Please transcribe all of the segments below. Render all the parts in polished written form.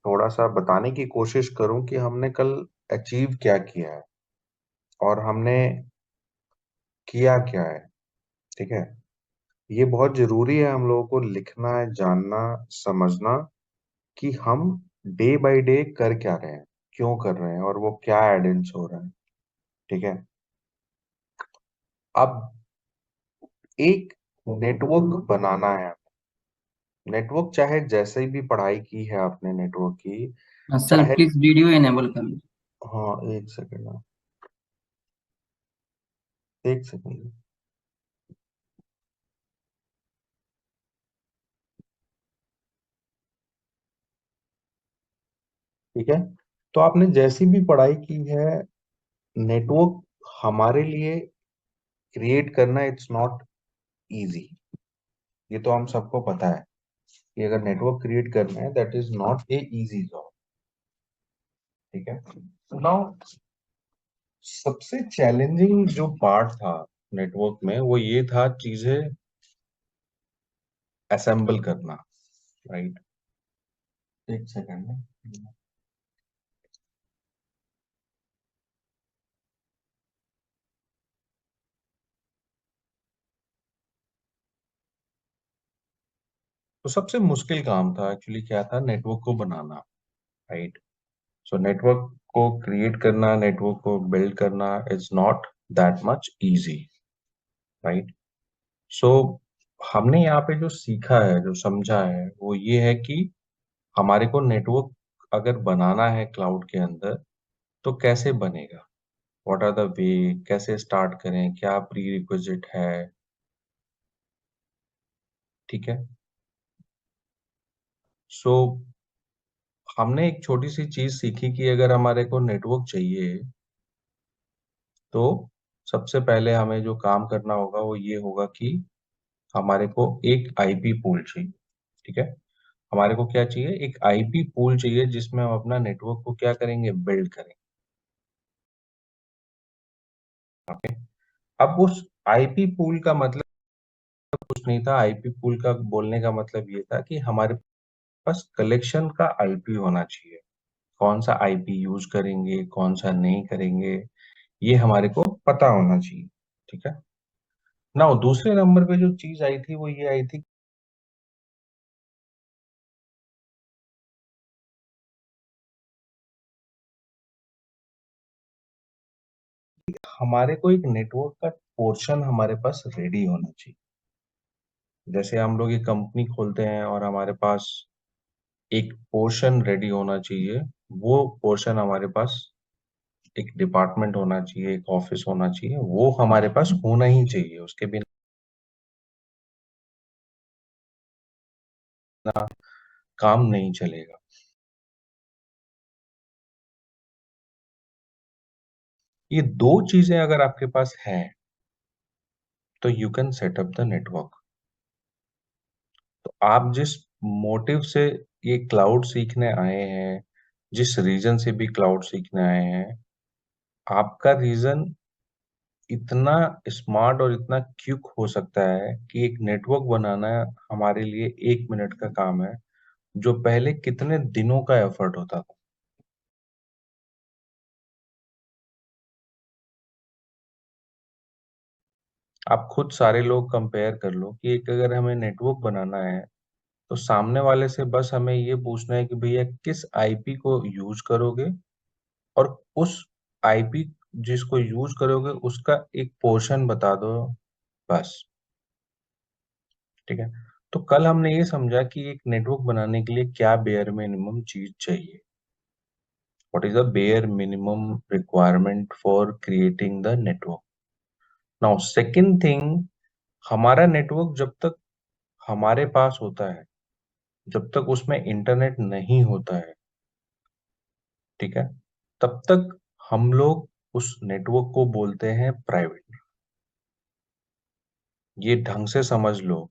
थोड़ा सा बताने की कोशिश करूं कि हमने कल अचीव क्या किया है और हमने किया क्या है। ठीक है। ये बहुत जरूरी है हम लोगों को लिखना है, जानना, समझना कि हम डे बाय डे कर क्या रहे हैं, क्यों कर रहे हैं और वो क्या एडेंस हो रहा है। ठीक है। अब एक नेटवर्क बनाना है। नेटवर्क चाहे जैसे भी पढ़ाई की है आपने नेटवर्क की, सर चाहे। प्लीज वीडियो इनेबल कर लो। हाँ, एक सेकंड ना, एक सेकंड। ठीक है। तो आपने जैसी भी पढ़ाई की है, नेटवर्क हमारे लिए क्रिएट करना इट्स नॉट इजी। ये तो हम सबको पता है कि अगर नेटवर्क क्रिएट करना है that is not a easy job. ठीक है। नाउ सबसे चैलेंजिंग जो पार्ट था नेटवर्क में वो ये था चीजें असेंबल करना। राइट। एक सेकंड। तो सबसे मुश्किल काम था एक्चुअली क्या था, नेटवर्क को बनाना। राइट। सो नेटवर्क को क्रिएट करना, नेटवर्क को बिल्ड करना is not that much easy. Right. So हमने यहाँ पे जो सीखा है, जो समझा है, वो ये है कि हमारे को नेटवर्क अगर बनाना है क्लाउड के अंदर तो कैसे बनेगा, व्हाट आर द वे, कैसे स्टार्ट करें, क्या प्री रिक्विजिट है। ठीक है। सो हमने एक छोटी सी चीज सीखी कि अगर हमारे को नेटवर्क चाहिए तो सबसे पहले हमें जो काम करना होगा वो ये होगा कि हमारे को एक आईपी पूल चाहिए। ठीक है। हमारे को क्या चाहिए, एक आईपी पूल चाहिए जिसमें हम अपना नेटवर्क को क्या करेंगे, बिल्ड करेंगे। ओके। अब उस आईपी पूल का मतलब कुछ नहीं था। आईपी पूल का बोलने का मतलब ये था कि हमारे पास कलेक्शन का आईपी होना चाहिए। कौन सा आईपी यूज करेंगे, कौन सा नहीं करेंगे, ये हमारे को पता होना चाहिए। ठीक है। ना दूसरे नंबर पे जो चीज आई थी वो ये आई थी, हमारे को एक नेटवर्क का पोर्शन हमारे पास रेडी होना चाहिए। जैसे हम लोग ये कंपनी खोलते हैं और हमारे पास एक पोर्शन रेडी होना चाहिए। वो पोर्शन हमारे पास एक डिपार्टमेंट होना चाहिए, एक ऑफिस होना चाहिए, वो हमारे पास होना ही चाहिए। उसके बिना काम नहीं चलेगा। ये दो चीजें अगर आपके पास है तो you can setup the network. तो आप जिस मोटिव से ये क्लाउड सीखने आए हैं, जिस रीजन से भी क्लाउड सीखने आए हैं, आपका रीजन इतना स्मार्ट और इतना क्विक हो सकता है कि एक नेटवर्क बनाना हमारे लिए 1 मिनट का काम है, जो पहले कितने दिनों का एफर्ट होता था। आप खुद सारे लोग कंपेयर कर लो कि एक अगर हमें नेटवर्क बनाना है तो सामने वाले से बस हमें ये पूछना है कि भैया किस आईपी को यूज करोगे, और उस आईपी जिसको यूज करोगे उसका एक पोर्शन बता दो, बस। ठीक है। तो कल हमने ये समझा कि एक नेटवर्क बनाने के लिए क्या बेयर मिनिमम चीज चाहिए। What is the bare minimum requirement for creating the network. Now second thing, हमारा नेटवर्क जब तक हमारे पास होता है, जब तक उसमें इंटरनेट नहीं होता है, ठीक है, तब तक हम लोग उस नेटवर्क को बोलते हैं प्राइवेट। ये ढंग से समझ लो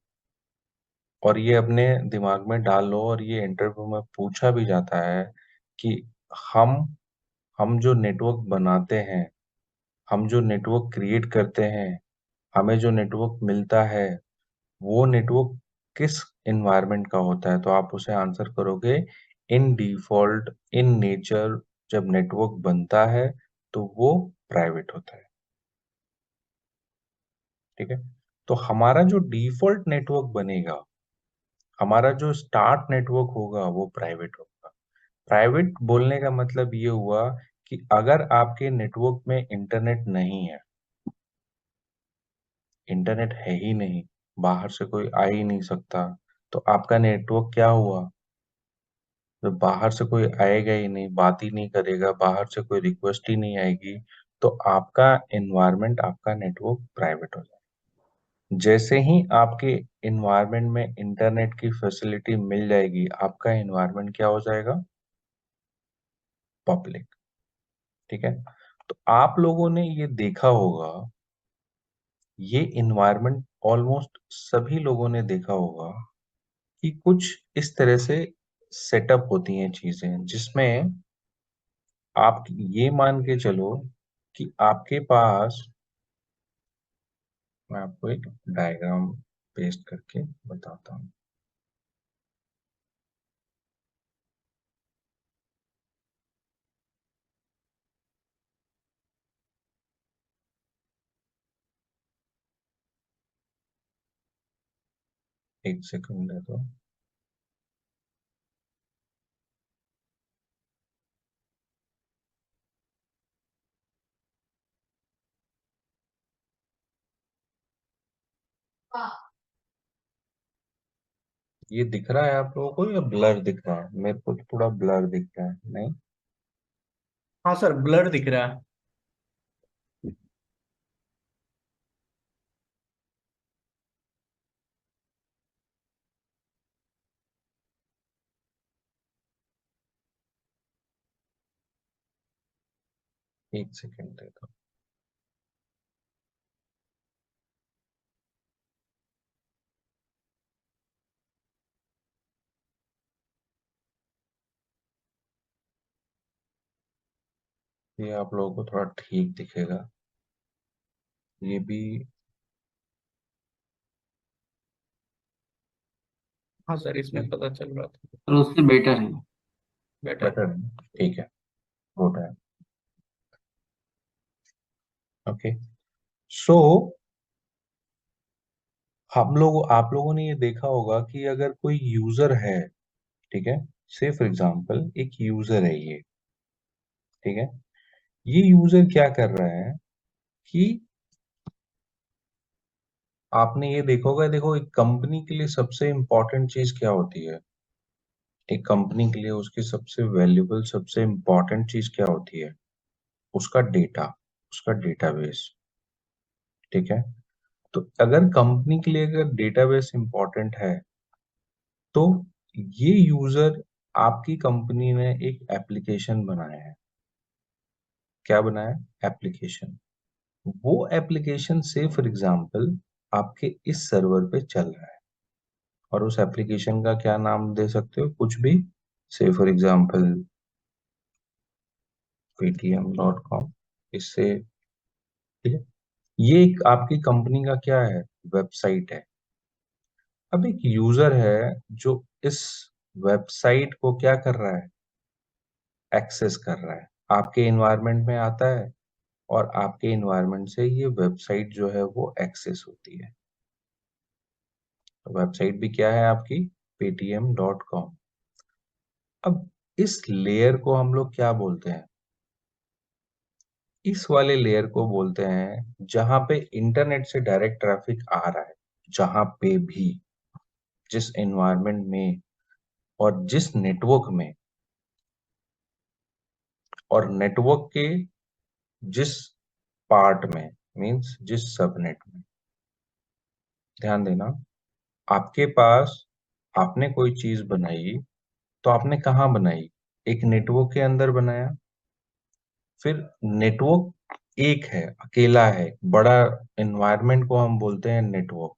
और ये अपने दिमाग में डाल लो, और ये इंटरव्यू में पूछा भी जाता है कि हम हम जो नेटवर्क बनाते हैं, हम जो नेटवर्क क्रिएट करते हैं, हमें जो नेटवर्क मिलता है, वो नेटवर्क किस एनवायरनमेंट का होता है, तो आप उसे आंसर करोगे इन डिफॉल्ट, इन नेचर, जब नेटवर्क बनता है तो वो प्राइवेट होता है। ठीक है, तो हमारा जो डिफॉल्ट नेटवर्क बनेगा, हमारा जो स्टार्ट नेटवर्क होगा वो प्राइवेट होगा। प्राइवेट बोलने का मतलब ये हुआ कि अगर आपके नेटवर्क में इंटरनेट नहीं है, इंटरनेट है ही नहीं, बाहर से कोई आ ही नहीं सकता, तो आपका नेटवर्क क्या हुआ? जब बाहर से कोई आएगा ही नहीं, बात ही नहीं करेगा, बाहर से कोई रिक्वेस्ट ही नहीं आएगी, तो आपका एनवायरनमेंट, आपका नेटवर्क प्राइवेट हो जाएगा। जैसे ही आपके एनवायरनमेंट में इंटरनेट की फैसिलिटी मिल जाएगी, आपका एनवायरनमेंट क्या हो जाएगा? पब्लिक। ठीक है, तो आप लोगों ने ये देखा होगा, ये एनवायरनमेंट ऑलमोस्ट सभी लोगों ने देखा होगा कि कुछ इस तरह से सेटअप होती हैं चीजें, जिसमें आप ये मान के चलो कि आपके पास, मैं आपको एक डायग्राम पेस्ट करके बताता हूँ। एक सेकंड दे दो। ये दिख रहा है आप लोगों को या ब्लर दिख रहा है? मेरे को तो थोड़ा ब्लर दिख रहा है। नहीं, हाँ सर, ब्लर दिख रहा है। एक सेकंड दे दो। ये आप लोगों को थोड़ा ठीक दिखेगा, ये भी हाँ सर, इसमें पता चल रहा था। और उससे बेटर है। बेटर। बेटर है। ठीक है, गुड है। ओके, सो आप लोगों ने ये देखा होगा कि अगर कोई यूजर है, ठीक है, से फॉर एग्जांपल एक यूजर है ये, ठीक है, ये यूजर क्या कर रहा है कि आपने ये देखा होगा, देखो एक कंपनी के लिए सबसे इंपॉर्टेंट चीज क्या होती है? एक कंपनी के लिए उसकी सबसे वैल्यूबल, सबसे इंपॉर्टेंट चीज क्या होती है? उसका डेटा, उसका डेटाबेस। ठीक है, तो अगर कंपनी के लिए अगर डेटाबेस इंपॉर्टेंट है, तो ये यूजर, आपकी कंपनी ने एक एप्लीकेशन बनाया है। क्या बनाया? एप्लीकेशन। वो एप्लीकेशन से फॉर एग्जांपल आपके इस सर्वर पे चल रहा है, और उस एप्लीकेशन का क्या नाम दे सकते हो? कुछ भी, से फॉर एग्जांपल paytm.com, इससे, ठीक है, ये एक आपकी कंपनी का क्या है? वेबसाइट है। अब एक यूजर है जो इस वेबसाइट को क्या कर रहा है? एक्सेस कर रहा है, आपके एनवायरनमेंट में आता है, और आपके एनवायरनमेंट से ये वेबसाइट जो है वो एक्सेस होती है। तो वेबसाइट भी क्या है आपकी? paytm.com। अब इस लेयर को हम लोग क्या बोलते हैं? इस वाले लेयर को बोलते हैं जहां पे इंटरनेट से डायरेक्ट ट्रैफिक आ रहा है, जहां पे भी, जिस एनवायरनमेंट में और जिस नेटवर्क में, और नेटवर्क के जिस पार्ट में, मींस जिस सबनेट में। ध्यान देना, आपके पास, आपने कोई चीज बनाई, तो आपने कहाँ बनाई? एक नेटवर्क के अंदर बनाया। फिर नेटवर्क एक है, अकेला है, बड़ा एनवायरनमेंट को हम बोलते हैं नेटवर्क।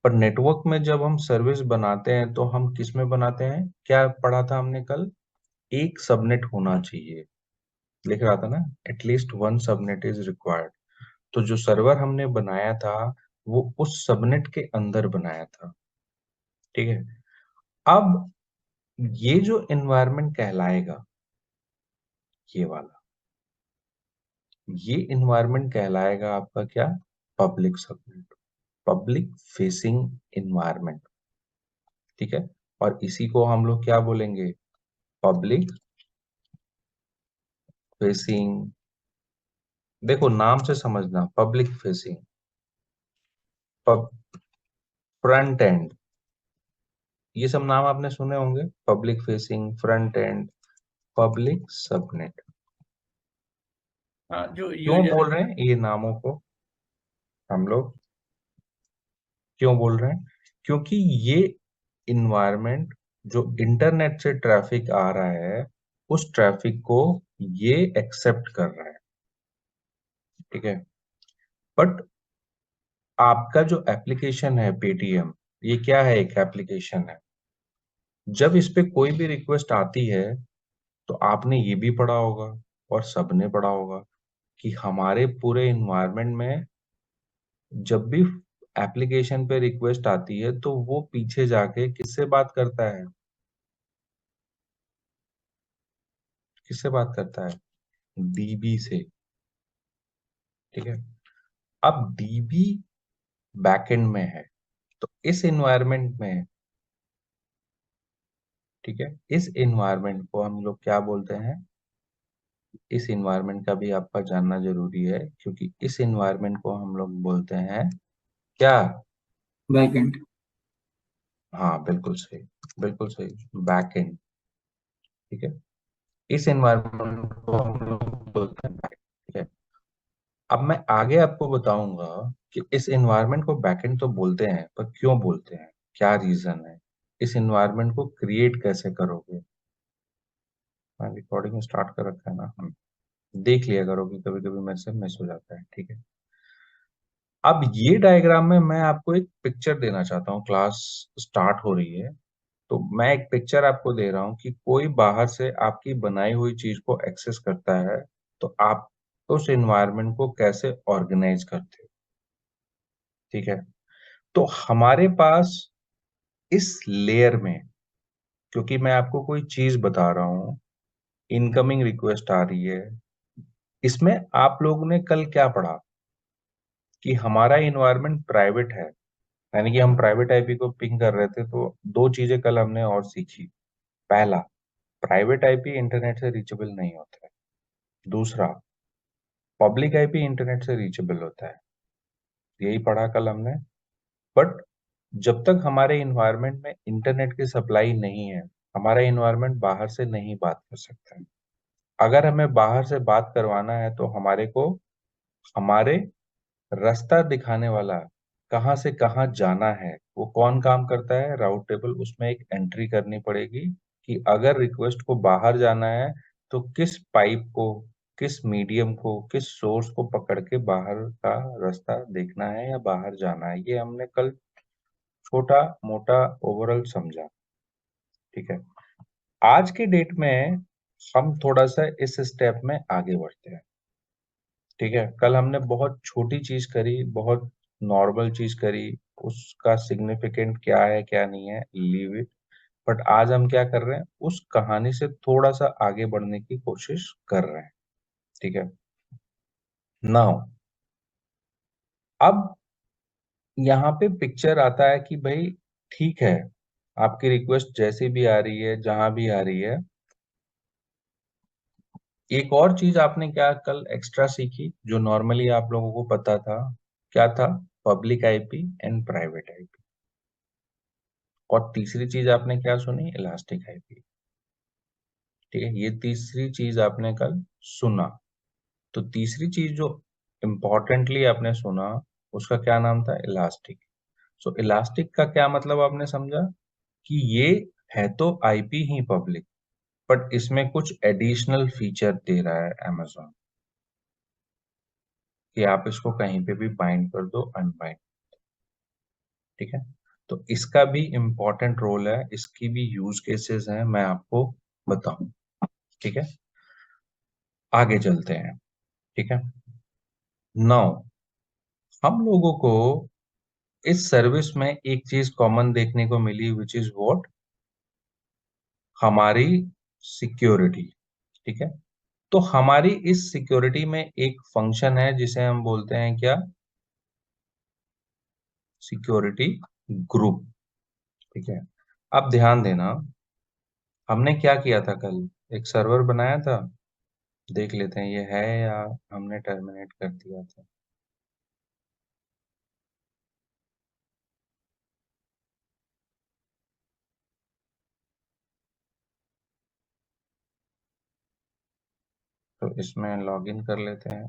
पर नेटवर्क में जब हम सर्विस बनाते हैं तो हम किस में बनाते हैं? क्या पढ़ा था हमने कल? एक सबनेट होना चाहिए, लिख रहा था ना, at least one subnet is required. तो जो सर्वर हमने बनाया था, वो उस सबनेट के अंदर बनाया था। ठीक है, अब ये जो एनवायरनमेंट कहलाएगा, ये वाला, ये एनवायरनमेंट कहलाएगा आपका क्या? Public subnet, public facing environment. ठीक है, और इसी को हम लोग क्या बोलेंगे? Public facing. देखो नाम से समझना, पब्लिक फेसिंग, फ्रंट एंड, ये सब नाम आपने सुने होंगे, public facing, front end, public subnet. हाँ, जो क्यों यूजर। बोल रहे हैं ये नामों को हम लोग, क्यों बोल रहे हैं? क्योंकि ये इन्वायरमेंट जो इंटरनेट से ट्रैफिक आ रहा है, उस ट्रैफिक को ये एक्सेप्ट कर रहा है। ठीक है, बट आपका जो एप्लीकेशन है पेटीएम, ये क्या है? एक एप्लीकेशन है। जब इस पे कोई भी रिक्वेस्ट आती है, तो आपने ये भी पढ़ा होगा और सबने पढ़ा होगा कि हमारे पूरे इन्वायरमेंट में जब भी एप्लीकेशन पे रिक्वेस्ट आती है, तो वो पीछे जाके किससे बात करता है? किससे बात करता है? डीबी से। ठीक है, अब डीबी बैकएंड में है, तो इस एनवायरनमेंट में, ठीक है, इस एनवायरनमेंट को हम लोग क्या बोलते हैं? इस एनवायरनमेंट का भी आपका जानना जरूरी है, क्योंकि इस एनवायरनमेंट को हम लोग बोलते हैं क्या? बैकएंड। हाँ बिल्कुल सही, बिल्कुल सही, बैकएंड। ठीक है, इस एनवायरनमेंट को हम लोग बोलते हैं बैकएंड। ठीक है, अब मैं आगे आपको बताऊंगा कि इस एनवायरनमेंट को बैकएंड तो बोलते हैं, पर क्यों बोलते हैं, क्या रीजन है, इस एनवायरनमेंट को क्रिएट कैसे करोगे। मैं रिकॉर्डिंग स्टार्ट कर रखा है ना, हम देख लिया करो कि कभी कभी मेरे से मिस हो जाता है। ठीक है, अब ये डायग्राम में मैं आपको एक पिक्चर देना चाहता हूँ, क्लास स्टार्ट हो रही है, तो मैं एक पिक्चर आपको दे रहा हूँ कि कोई बाहर से आपकी बनाई हुई चीज को एक्सेस करता है, तो आप उस एनवायरनमेंट को कैसे ऑर्गेनाइज करते हो। ठीक है, तो हमारे पास इस लेयर में, क्योंकि मैं आपको कोई चीज बता रहा हूँ, इनकमिंग रिक्वेस्ट आ रही है, इसमें आप लोगों ने कल क्या पढ़ा कि हमारा इन्वायरमेंट प्राइवेट है, यानी कि हम प्राइवेट आईपी को पिंग कर रहे थे, तो दो चीजें कल हमने और सीखी। पहला, प्राइवेट आईपी इंटरनेट से रीचेबल नहीं होता है। दूसरा, पब्लिक आईपी इंटरनेट से रीचेबल होता है। यही पढ़ा कल हमने। बट जब तक हमारे इन्वायरमेंट में इंटरनेट की सप्लाई नहीं है, हमारा इन्वायरमेंट बाहर से नहीं बात कर सकता है। अगर हमें बाहर से बात करवाना है, तो हमारे को हमारे रास्ता दिखाने वाला, कहाँ से कहाँ जाना है, वो कौन काम करता है? राउट टेबल। उसमें एक एंट्री करनी पड़ेगी कि अगर रिक्वेस्ट को बाहर जाना है, तो किस पाइप को, किस मीडियम को, किस सोर्स को पकड़ के बाहर का रास्ता देखना है या बाहर जाना है। ये हमने कल छोटा मोटा ओवरऑल समझा। ठीक है, आज के डेट में हम थोड़ा सा इस स्टेप में आगे बढ़ते हैं। ठीक है, कल हमने बहुत छोटी चीज करी, बहुत नॉर्मल चीज करी, उसका सिग्निफिकेंट क्या है क्या नहीं है, लीव इट। बट आज हम क्या कर रहे हैं, उस कहानी से थोड़ा सा आगे बढ़ने की कोशिश कर रहे हैं। ठीक है, नाउ अब यहाँ पे पिक्चर आता है कि भाई ठीक है, आपकी रिक्वेस्ट जैसे भी आ रही है, जहां भी आ रही है, एक और चीज आपने क्या कल एक्स्ट्रा सीखी जो नॉर्मली आप लोगों को पता था? क्या था? Public IP and private IP. और तीसरी चीज आपने क्या सुनी? Elastic IP. ठीक है, ये तीसरी चीज आपने कल सुना। तो तीसरी चीज जो इम्पोर्टेंटली आपने सुना, उसका क्या नाम था? इलास्टिक। सो इलास्टिक का क्या मतलब आपने समझा? कि ये है तो आईपी ही पब्लिक, बट इसमें कुछ एडिशनल फीचर दे रहा है amazon, कि आप इसको कहीं पे भी बाइंड कर दो, अनबाइंड। ठीक है, तो इसका भी इम्पोर्टेंट रोल है, इसकी भी यूज केसेस हैं, मैं आपको बताऊं। ठीक है, आगे चलते हैं। ठीक है, नाउ हम लोगों को इस सर्विस में एक चीज कॉमन देखने को मिली, विच इज व्हाट? हमारी सिक्योरिटी। ठीक है, तो हमारी इस सिक्योरिटी में एक फंक्शन है जिसे हम बोलते हैं क्या, सिक्योरिटी ग्रुप। ठीक है, अब ध्यान देना, हमने क्या किया था कल, एक सर्वर बनाया था, देख लेते हैं ये है या हमने टर्मिनेट कर दिया था। तो इसमें लॉगिन कर लेते हैं।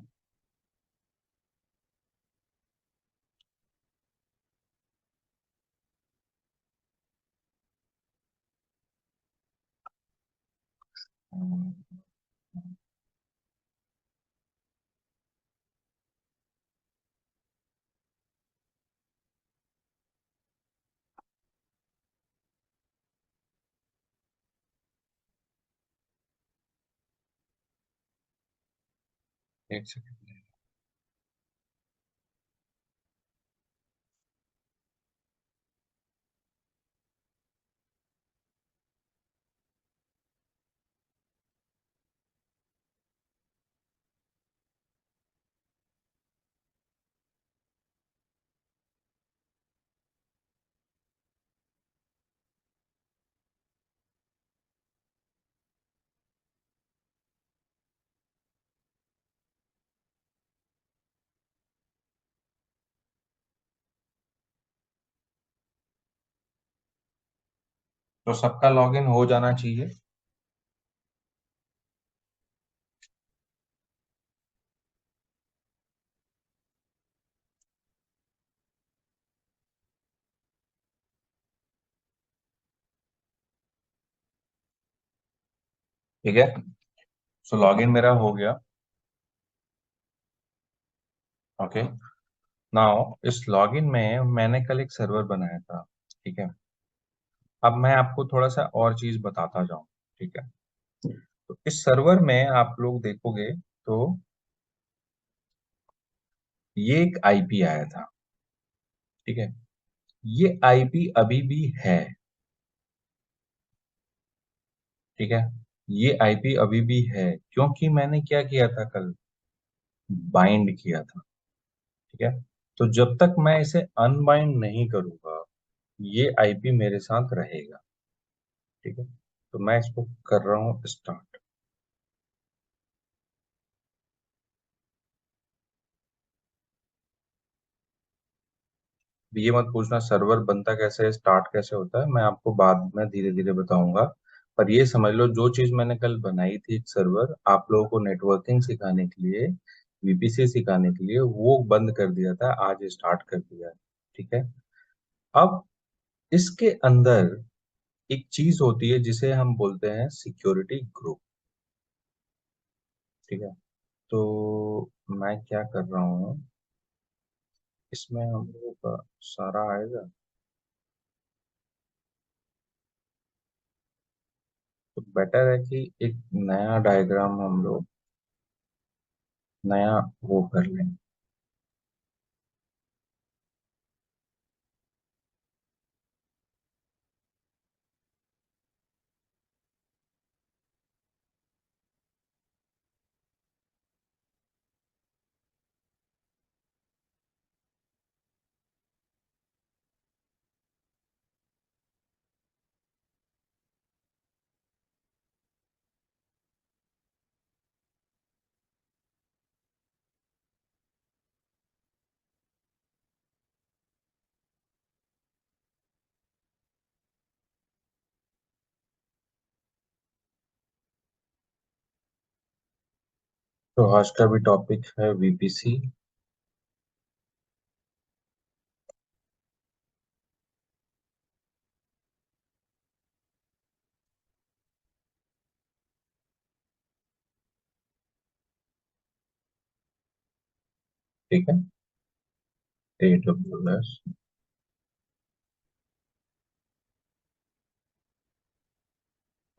एक सेकंड। तो सबका लॉगिन हो जाना चाहिए। ठीक है, सो लॉगिन मेरा हो गया। ओके, नाउ इस लॉगिन में मैंने कल एक सर्वर बनाया था। ठीक है, अब मैं आपको थोड़ा सा और चीज बताता जाऊं। ठीक है, तो इस सर्वर में आप लोग देखोगे तो ये एक आईपी आया था। ठीक है, ये आईपी अभी भी है। ठीक है, ये आईपी अभी भी है क्योंकि मैंने क्या किया था कल, बाइंड किया था। ठीक है, तो जब तक मैं इसे अनबाइंड नहीं करूंगा ये आईपी मेरे साथ रहेगा। ठीक है, तो मैं इसको कर रहा हूँ स्टार्ट। ये मत पूछना सर्वर बनता कैसे है, स्टार्ट कैसे होता है, मैं आपको बाद में धीरे धीरे बताऊंगा। पर ये समझ लो जो चीज मैंने कल बनाई थी, एक सर्वर आप लोगों को नेटवर्किंग सिखाने के लिए, वीपीसी सिखाने के लिए, वो बंद कर दिया था, आज स्टार्ट कर दिया है। ठीक है, अब इसके अंदर एक चीज होती है जिसे हम बोलते हैं सिक्योरिटी ग्रुप। ठीक है, तो मैं क्या कर रहा हूँ, इसमें हम लोगों का सारा आएगा। तो बेटर है कि एक नया डायग्राम हम लोग नया वो कर लें। तो आज का भी टॉपिक है वीपीसी। ठीक है, AWS।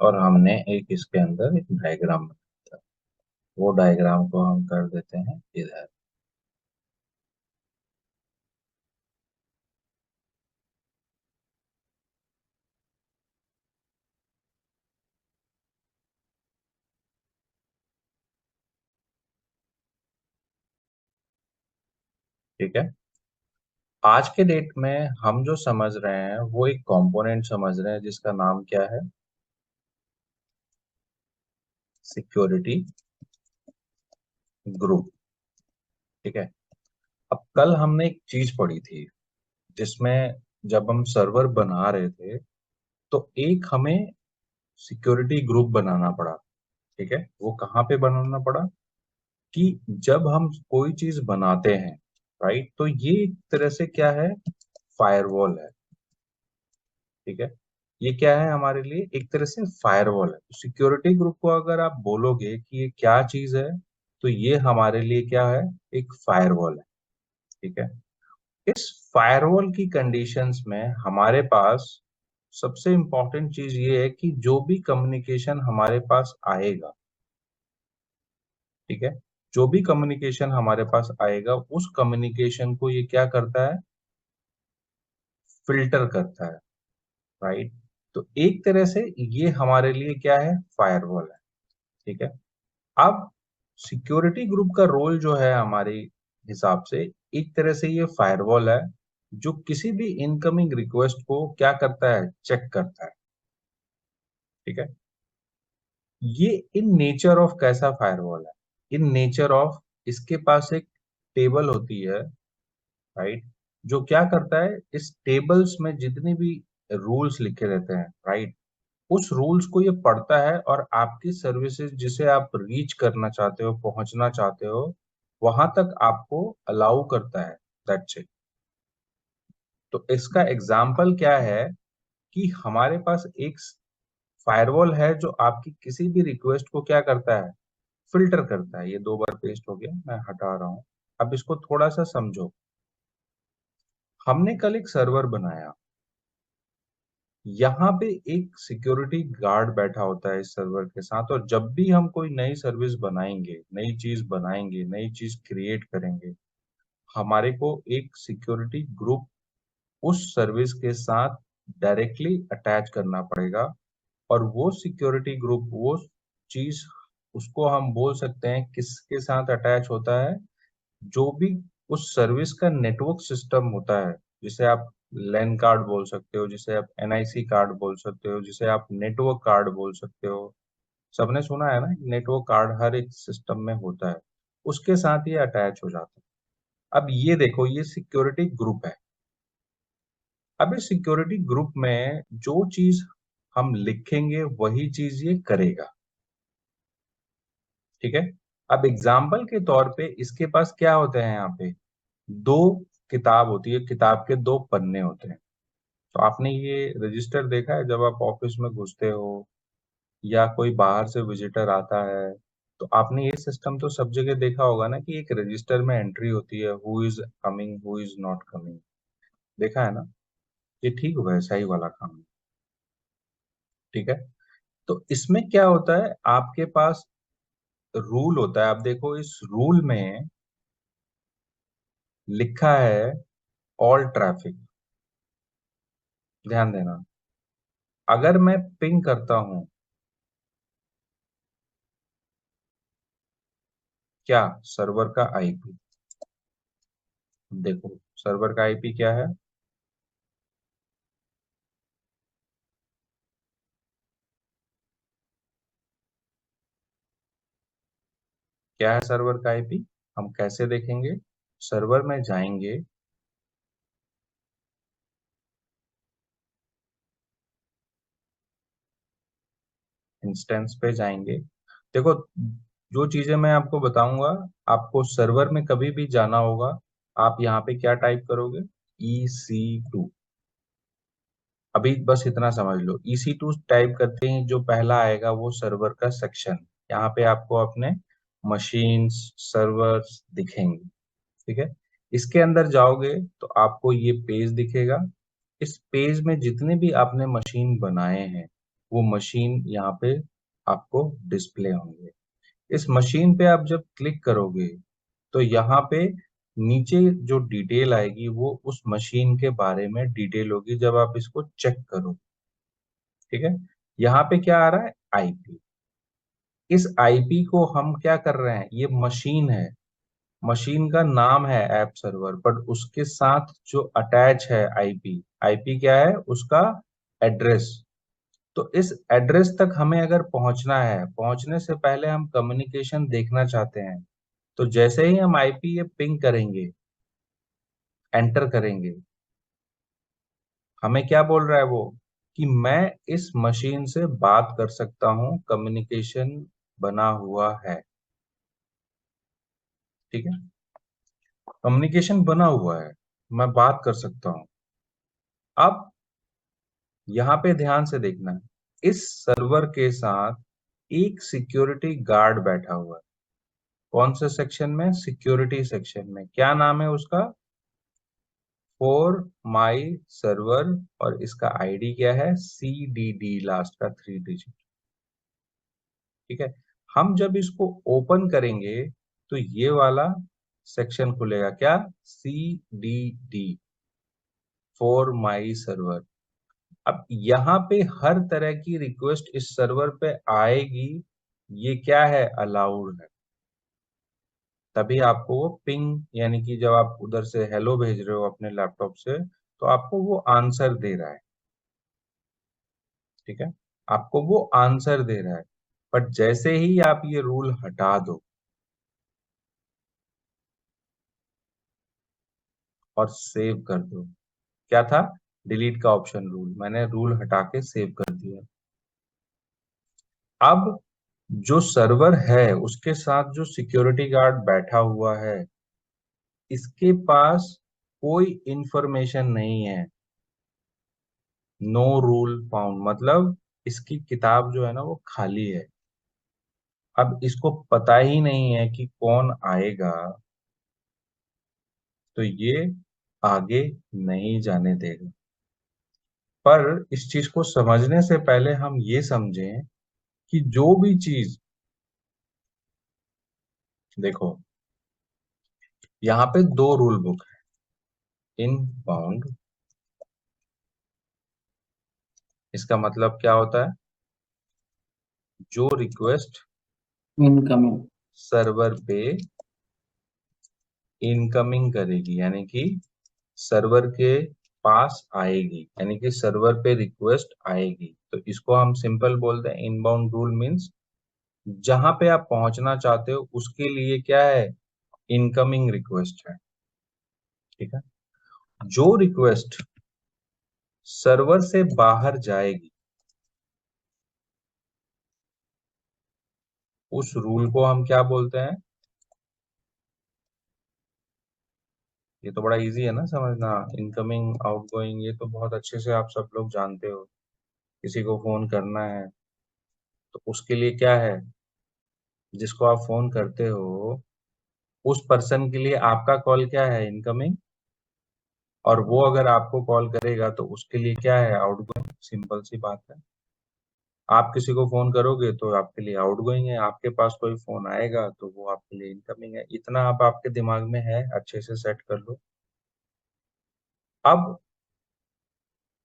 और हमने एक इसके अंदर एक डायग्राम बनाया था, वो डायग्राम को हम कर देते हैं इधर। ठीक है। आज के डेट में हम जो समझ रहे हैं वो एक कंपोनेंट समझ रहे हैं जिसका नाम क्या है, सिक्योरिटी ग्रुप। ठीक है। अब कल हमने एक चीज पढ़ी थी जिसमें जब हम सर्वर बना रहे थे तो एक हमें सिक्योरिटी ग्रुप बनाना पड़ा। ठीक है। वो कहाँ पे बनाना पड़ा कि जब हम कोई चीज बनाते हैं, राइट, तो ये एक तरह से क्या है, फायरवॉल है। ठीक है। ये क्या है हमारे लिए, एक तरह से फायरवॉल है। सिक्योरिटी ग्रुप को अगर आप बोलोगे कि ये क्या चीज है, तो ये हमारे लिए क्या है, एक फायरवॉल है। ठीक है। इस फायरवॉल की कंडीशंस में हमारे पास सबसे इंपॉर्टेंट चीज ये है कि जो भी कम्युनिकेशन हमारे पास आएगा, ठीक है, जो भी कम्युनिकेशन हमारे पास आएगा उस कम्युनिकेशन को ये क्या करता है, फिल्टर करता है, राइट। तो एक तरह से ये हमारे लिए क्या है, फायरवॉल है। ठीक है। अब सिक्योरिटी ग्रुप का रोल जो है हमारे हिसाब से, एक तरह से ये फायरवॉल है जो किसी भी इनकमिंग रिक्वेस्ट को क्या करता है, चेक करता है। ठीक है। ये इन नेचर ऑफ कैसा फायरवॉल है, इन नेचर ऑफ इसके पास एक टेबल होती है, राइट, जो क्या करता है, इस टेबल्स में जितने भी रूल्स लिखे रहते हैं, राइट, उस रूल्स को ये पढ़ता है और आपकी सर्विसेज जिसे आप रीच करना चाहते हो, पहुंचना चाहते हो, वहां तक आपको अलाउ करता है। That's it. तो इसका एग्जाम्पल क्या है कि हमारे पास एक फायरवॉल है जो आपकी किसी भी रिक्वेस्ट को क्या करता है, फिल्टर करता है। ये 2 बार पेस्ट हो गया, मैं हटा रहा हूं। अब इसको थोड़ा सा समझो। हमने कल एक सर्वर बनाया, यहाँ पे एक सिक्योरिटी गार्ड बैठा होता है इस सर्वर के साथ, और जब भी हम कोई नई सर्विस बनाएंगे, नई चीज बनाएंगे, नई चीज क्रिएट करेंगे, हमारे को एक सिक्योरिटी ग्रुप उस सर्विस के साथ डायरेक्टली अटैच करना पड़ेगा। और वो सिक्योरिटी ग्रुप, वो चीज, उसको हम बोल सकते हैं किसके साथ अटैच होता है, जो भी उस सर्विस का नेटवर्क सिस्टम होता है, जिसे आप लैन कार्ड बोल सकते हो, जिसे आप एनआईसी कार्ड बोल सकते हो, जिसे आप नेटवर्क कार्ड बोल सकते हो। सबने सुना है ना, नेटवर्क कार्ड हर एक सिस्टम में होता है, उसके साथ ये अटैच हो जाता है। अब ये देखो, ये सिक्योरिटी ग्रुप है। अब इस सिक्योरिटी ग्रुप में जो चीज हम लिखेंगे वही चीज ये करेगा। ठीक है। अब एग्जाम्पल के तौर पे इसके पास क्या होते हैं, यहाँ पे दो किताब होती है, किताब के 2 पन्ने होते हैं। तो आपने ये रजिस्टर देखा है जब आप ऑफिस में घुसते हो या कोई बाहर से विजिटर आता है, तो आपने ये सिस्टम तो सब जगह देखा होगा ना कि एक रजिस्टर में एंट्री होती है, who is coming, who is not coming. देखा है ना। ये ठीक वैसा ही वाला काम है। ठीक है। तो इसमें क्या होता है, आपके पास रूल होता है। आप देखो इस रूल में लिखा है ऑल ट्रैफिक। ध्यान देना, अगर मैं पिंग करता हूं, क्या सर्वर का आईपी, देखो सर्वर का आईपी क्या है, क्या है सर्वर का आईपी, हम कैसे देखेंगे, सर्वर में जाएंगे, इंस्टेंस पे जाएंगे। देखो, जो चीजें मैं आपको बताऊंगा, आपको सर्वर में कभी भी जाना होगा, आप यहाँ पे क्या टाइप करोगे, EC2। अभी बस इतना समझ लो, EC2 टाइप करते ही जो पहला आएगा वो सर्वर का सेक्शन। यहाँ पे आपको अपने मशीन्स, सर्वर्स दिखेंगे। ठीक है। इसके अंदर जाओगे तो आपको ये पेज दिखेगा। इस पेज में जितने भी आपने मशीन बनाए हैं वो मशीन यहाँ पे आपको डिस्प्ले होंगे। इस मशीन पे आप जब क्लिक करोगे तो यहाँ पे नीचे जो डिटेल आएगी वो उस मशीन के बारे में डिटेल होगी जब आप इसको चेक करो। ठीक है। यहाँ पे क्या आ रहा है, आईपी। इस आईपी को हम क्या कर रहे हैं, ये मशीन है, मशीन का नाम है ऐप सर्वर, बट उसके साथ जो अटैच है आईपी, आईपी क्या है उसका? एड्रेस। तो इस एड्रेस तक हमें अगर पहुंचना है, पहुंचने से पहले हम कम्युनिकेशन देखना चाहते हैं। तो जैसे ही हम आईपी ये पिंग करेंगे, एंटर करेंगे, हमें क्या बोल रहा है वो? कि मैं इस मशीन से बात कर सकता हूं, कम्युनिकेशन बना हुआ है। ठीक है, कम्युनिकेशन बना हुआ है, मैं बात कर सकता हूं। अब यहां पे ध्यान से देखना है, इस सर्वर के साथ एक सिक्योरिटी गार्ड बैठा हुआ है। कौन से सेक्शन में? सिक्योरिटी सेक्शन में। क्या नाम है उसका? For my server. और इसका आईडी क्या है? CDD, लास्ट का 3 डिजिट। ठीक है, हम जब इसको ओपन करेंगे तो ये वाला सेक्शन खुलेगा। क्या? CDD, for my server. अब यहाँ पे हर तरह की रिक्वेस्ट इस सर्वर पे आएगी, ये क्या है? अलाउड है। तभी आपको वो पिंग, यानी कि जब आप उधर से हेलो भेज रहे हो अपने लैपटॉप से, तो आपको वो आंसर दे रहा है। ठीक है, आपको वो आंसर दे रहा है। बट जैसे ही आप ये रूल हटा दो और सेव कर दो, क्या था? डिलीट का ऑप्शन, रूल, मैंने रूल हटा के सेव कर दिया। अब जो सर्वर है उसके साथ जो सिक्योरिटी गार्ड बैठा हुआ है, इसके पास कोई इंफॉर्मेशन नहीं है। नो रूल फाउंड, मतलब इसकी किताब जो है ना वो खाली है। अब इसको पता ही नहीं है कि कौन आएगा, तो ये आगे नहीं जाने देगा। पर इस चीज को समझने से पहले हम ये समझें कि जो भी चीज, देखो यहाँ पे दो रूल बुक है। इन बाउंड, इसका मतलब क्या होता है? जो रिक्वेस्ट इनकमिंग। सर्वर पे इनकमिंग करेगी, यानी कि सर्वर के पास आएगी, यानी कि सर्वर पे रिक्वेस्ट आएगी, तो इसको हम सिंपल बोलते हैं इनबाउंड रूल। मींस जहां पे आप पहुंचना चाहते हो उसके लिए क्या है? इनकमिंग रिक्वेस्ट है। ठीक है, जो रिक्वेस्ट सर्वर से बाहर जाएगी, उस रूल को हम क्या बोलते हैं? ये तो बड़ा इजी है ना समझना, इनकमिंग आउटगोइंग, ये तो बहुत अच्छे से आप सब लोग जानते हो। किसी को फोन करना है तो उसके लिए क्या है? जिसको आप फोन करते हो उस पर्सन के लिए आपका कॉल क्या है? इनकमिंग। और वो अगर आपको कॉल करेगा तो उसके लिए क्या है? आउटगोइंग। सिंपल सी बात है। आप किसी को फोन करोगे तो आपके लिए आउटगोइंग है, आपके पास कोई फोन आएगा तो वो आपके लिए इनकमिंग है। इतना आप आपके दिमाग में है, अच्छे से सेट कर लो। अब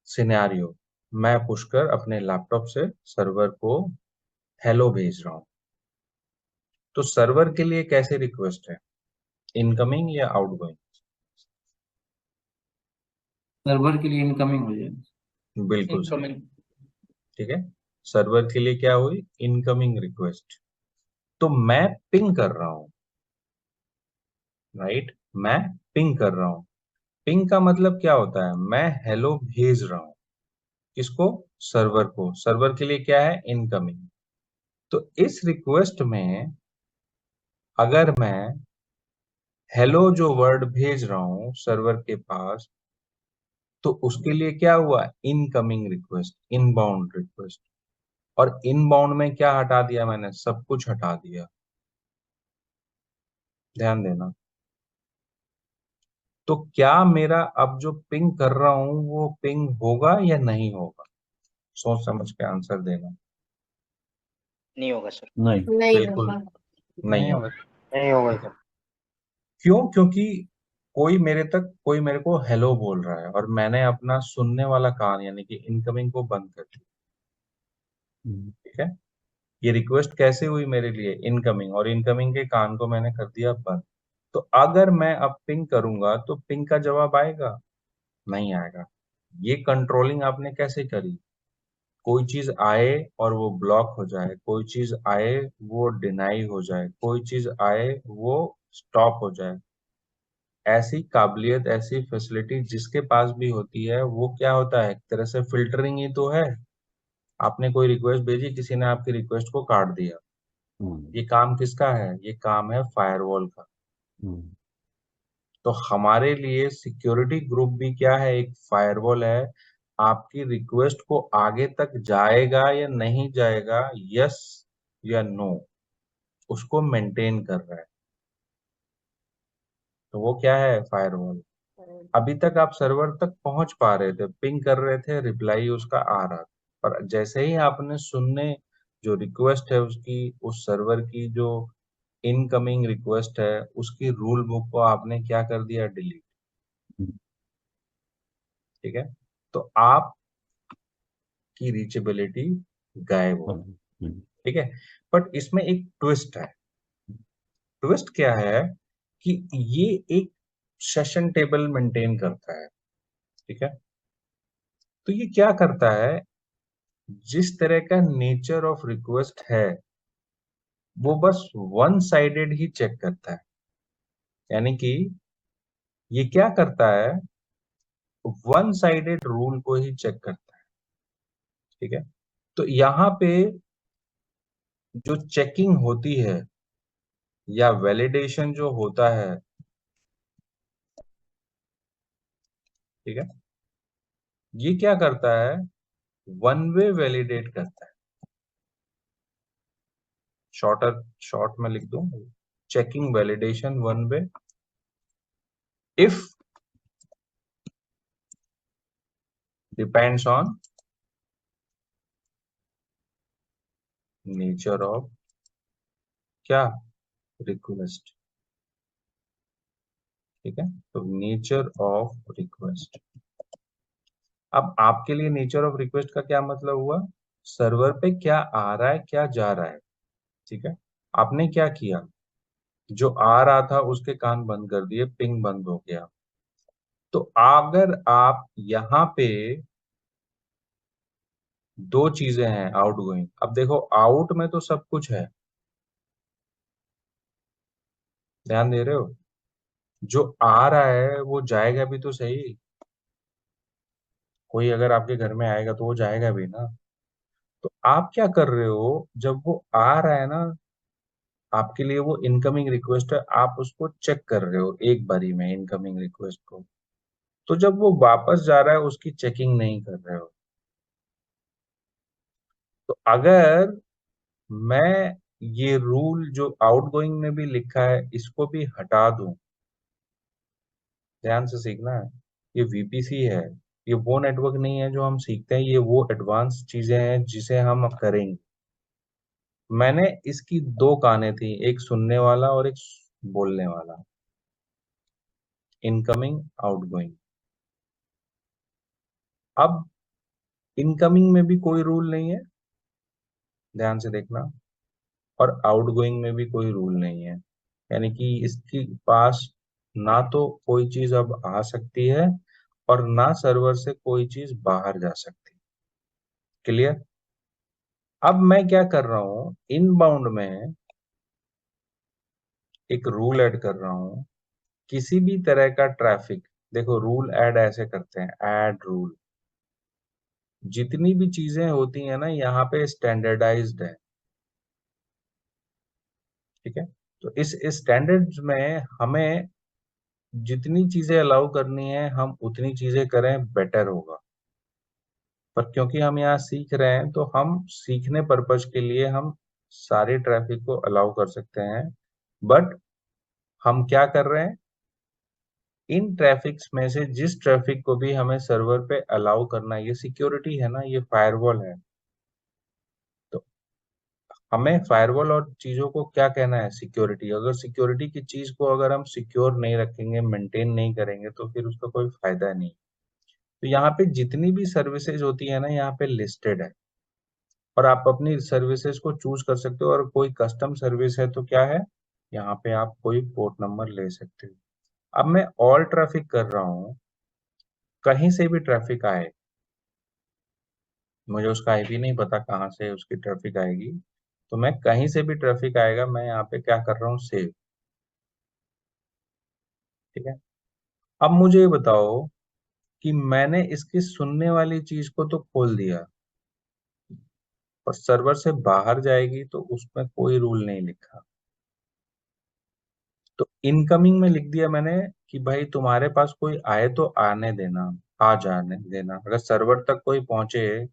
सिनेरियो, मैं पुष्कर अपने लैपटॉप से सर्वर को हेलो भेज रहा हूँ। तो सर्वर के लिए कैसे रिक्वेस्ट है? इनकमिंग या आउटगोइंग? सर्वर के लिए इनकमिंग हो जाएगा। बिल्कुल सही। इनकमिंग। ठीक है, सर्वर के लिए क्या हुई? Incoming request. तो मैं पिंग कर रहा हूं, राइट? मैं पिंग कर रहा हूं। पिंग का मतलब क्या होता है? मैं हेलो भेज रहा हूं। किसको? सर्वर को। सर्वर के लिए क्या है? इनकमिंग। तो इस रिक्वेस्ट में अगर मैं हेलो जो वर्ड भेज रहा हूं सर्वर के पास, तो उसके लिए क्या हुआ? Incoming request, inbound request. और इनबाउंड में क्या हटा दिया मैंने? सब कुछ हटा दिया। ध्यान देना। तो क्या मेरा अब जो पिंग कर रहा हूं वो पिंग होगा या नहीं होगा? सोच समझ के आंसर देना। नहीं होगा सर। नहीं। नहीं बिल्कुल होगा। नहीं होगा। नहीं होगा ठीक है, सर। क्यों? क्योंकि कोई मेरे को हेलो बोल रहा है और मैंने अपना सुनने वाला कान, यानी कि इनकमिंग को बंद कर दिया। ठीक है, ये रिक्वेस्ट कैसे हुई मेरे लिए? इनकमिंग, और इनकमिंग के कान को मैंने कर दिया बंद। तो अगर मैं अब पिंग करूंगा तो पिंग का जवाब आएगा? नहीं आएगा। ये कंट्रोलिंग आपने कैसे करी? कोई चीज आए और वो ब्लॉक हो जाए, कोई चीज आए वो डिनाई हो जाए, कोई चीज आए वो स्टॉप हो जाए। ऐसी काबिलियत, ऐसी फैसिलिटी जिसके पास भी होती है वो क्या होता है, एक तरह से फिल्टरिंग ही तो है। आपने कोई रिक्वेस्ट भेजी, किसी ने आपकी रिक्वेस्ट को काट दिया, ये काम किसका है? ये काम है फायरवॉल का। तो हमारे लिए सिक्योरिटी ग्रुप भी क्या है? एक फायरवॉल है। आपकी रिक्वेस्ट को आगे तक जाएगा या नहीं जाएगा, यस या नो, उसको मेंटेन कर रहा है। तो वो क्या है? फायरवॉल। अभी तक आप सर्वर तक पहुंच पा रहे थे, पिंग कर रहे थे, रिप्लाई उसका आ रहा था, पर जैसे ही आपने सुनने जो रिक्वेस्ट है उसकी, उस सर्वर की जो इनकमिंग रिक्वेस्ट है, उसकी रूल बुक को आपने क्या कर दिया? डिलीट। ठीक है, तो आपकी रीचेबिलिटी गायब हो। ठीक है, बट इसमें एक ट्विस्ट है। ट्विस्ट क्या है कि ये एक सेशन टेबल मेंटेन करता है। ठीक है, तो ये क्या करता है, जिस तरह का नेचर ऑफ रिक्वेस्ट है वो बस वन साइडेड ही चेक करता है। यानी कि ये क्या करता है, वन साइडेड रूल को ही चेक करता है। ठीक है, तो यहाँ पे जो चेकिंग होती है या वैलिडेशन जो होता है, ठीक है, ये क्या करता है, वन वे वैलिडेट करता है। शॉर्ट में लिख दूं, checking validation one way if depends on nature of क्या? रिक्वेस्ट। ठीक है, तो नेचर ऑफ रिक्वेस्ट। अब आपके लिए नेचर ऑफ रिक्वेस्ट का क्या मतलब हुआ? सर्वर पे क्या आ रहा है, क्या जा रहा है। ठीक है, आपने क्या किया, जो आ रहा था उसके कान बंद कर दिए, पिंग बंद हो गया। तो अगर आप यहाँ पे दो चीजें हैं आउट गोइंग, अब देखो आउट में तो सब कुछ है, ध्यान दे रहे हो? जो आ रहा है वो जाएगा भी तो सही। कोई अगर आपके घर में आएगा तो वो जाएगा भी ना। तो आप क्या कर रहे हो, जब वो आ रहा है ना, आपके लिए वो इनकमिंग रिक्वेस्ट है, आप उसको चेक कर रहे हो एक बारी में इनकमिंग रिक्वेस्ट को। तो जब वो वापस जा रहा है उसकी चेकिंग नहीं कर रहे हो। तो अगर मैं ये रूल जो आउटगोइंग में भी लिखा है इसको भी हटा दूं, ध्यान से सीखना है, ये वीपीसी है, ये वो नेटवर्क नहीं है जो हम सीखते हैं, ये वो एडवांस चीजें हैं जिसे हम अब करेंगे। मैंने इसकी दो कानें थी, एक सुनने वाला और एक बोलने वाला, इनकमिंग आउटगोइंग। अब इनकमिंग में भी कोई रूल नहीं है, ध्यान से देखना, और आउटगोइंग में भी कोई रूल नहीं है। यानी कि इसके पास ना तो कोई चीज अब आ सकती है और ना सर्वर से कोई चीज बाहर जा सकती। क्लियर? अब मैं क्या कर रहा हूं, इनबाउंड में एक रूल ऐड कर रहा हूं, किसी भी तरह का ट्रैफिक, देखो रूल ऐड ऐसे करते हैं, ऐड रूल। जितनी भी चीजें होती हैं ना यहाँ पे स्टैंडर्डाइज्ड है। ठीक है, तो इस स्टैंडर्ड्स में हमें जितनी चीजें अलाउ करनी है हम उतनी चीजें करें, बेटर होगा। पर क्योंकि हम यहाँ सीख रहे हैं तो हम सीखने पर्पज के लिए हम सारे ट्रैफिक को अलाउ कर सकते हैं। बट हम क्या कर रहे हैं, इन ट्रैफिक्स में से जिस ट्रैफिक को भी हमें सर्वर पे अलाउ करना है, ये सिक्योरिटी है ना, ये फायरवॉल है। तो हमें फायरवॉल और चीजों को क्या कहना है, सिक्योरिटी। अगर सिक्योरिटी की चीज को अगर हम सिक्योर नहीं रखेंगे, मेंटेन नहीं करेंगे, तो फिर उसका कोई फायदा नहीं। तो यहाँ पे जितनी भी सर्विसेज होती है ना यहाँ पे लिस्टेड है, और आप अपनी सर्विसेज को चूज कर सकते हो। और कोई कस्टम सर्विस है तो क्या है, यहाँ पे आप कोई पोर्ट नंबर ले सकते हो। अब मैं ऑल ट्रैफिक कर रहा हूँ, कहीं से भी ट्रैफिक आए, मुझे उसका आईपी नहीं पता कहाँ से उसकी ट्रैफिक आएगी, तो मैं कहीं से भी ट्रैफिक आएगा, मैं यहाँ पे क्या कर रहा हूँ, सेव। ठीक है। अब मुझे ये बताओ कि मैंने इसकी सुनने वाली चीज को तो खोल दिया, और सर्वर से बाहर जाएगी तो उसमें कोई रूल नहीं लिखा। तो इनकमिंग में लिख दिया मैंने कि भाई तुम्हारे पास कोई आए तो आने देना, आ जाने देना, अगर सर्वर तक कोई पहुंचे।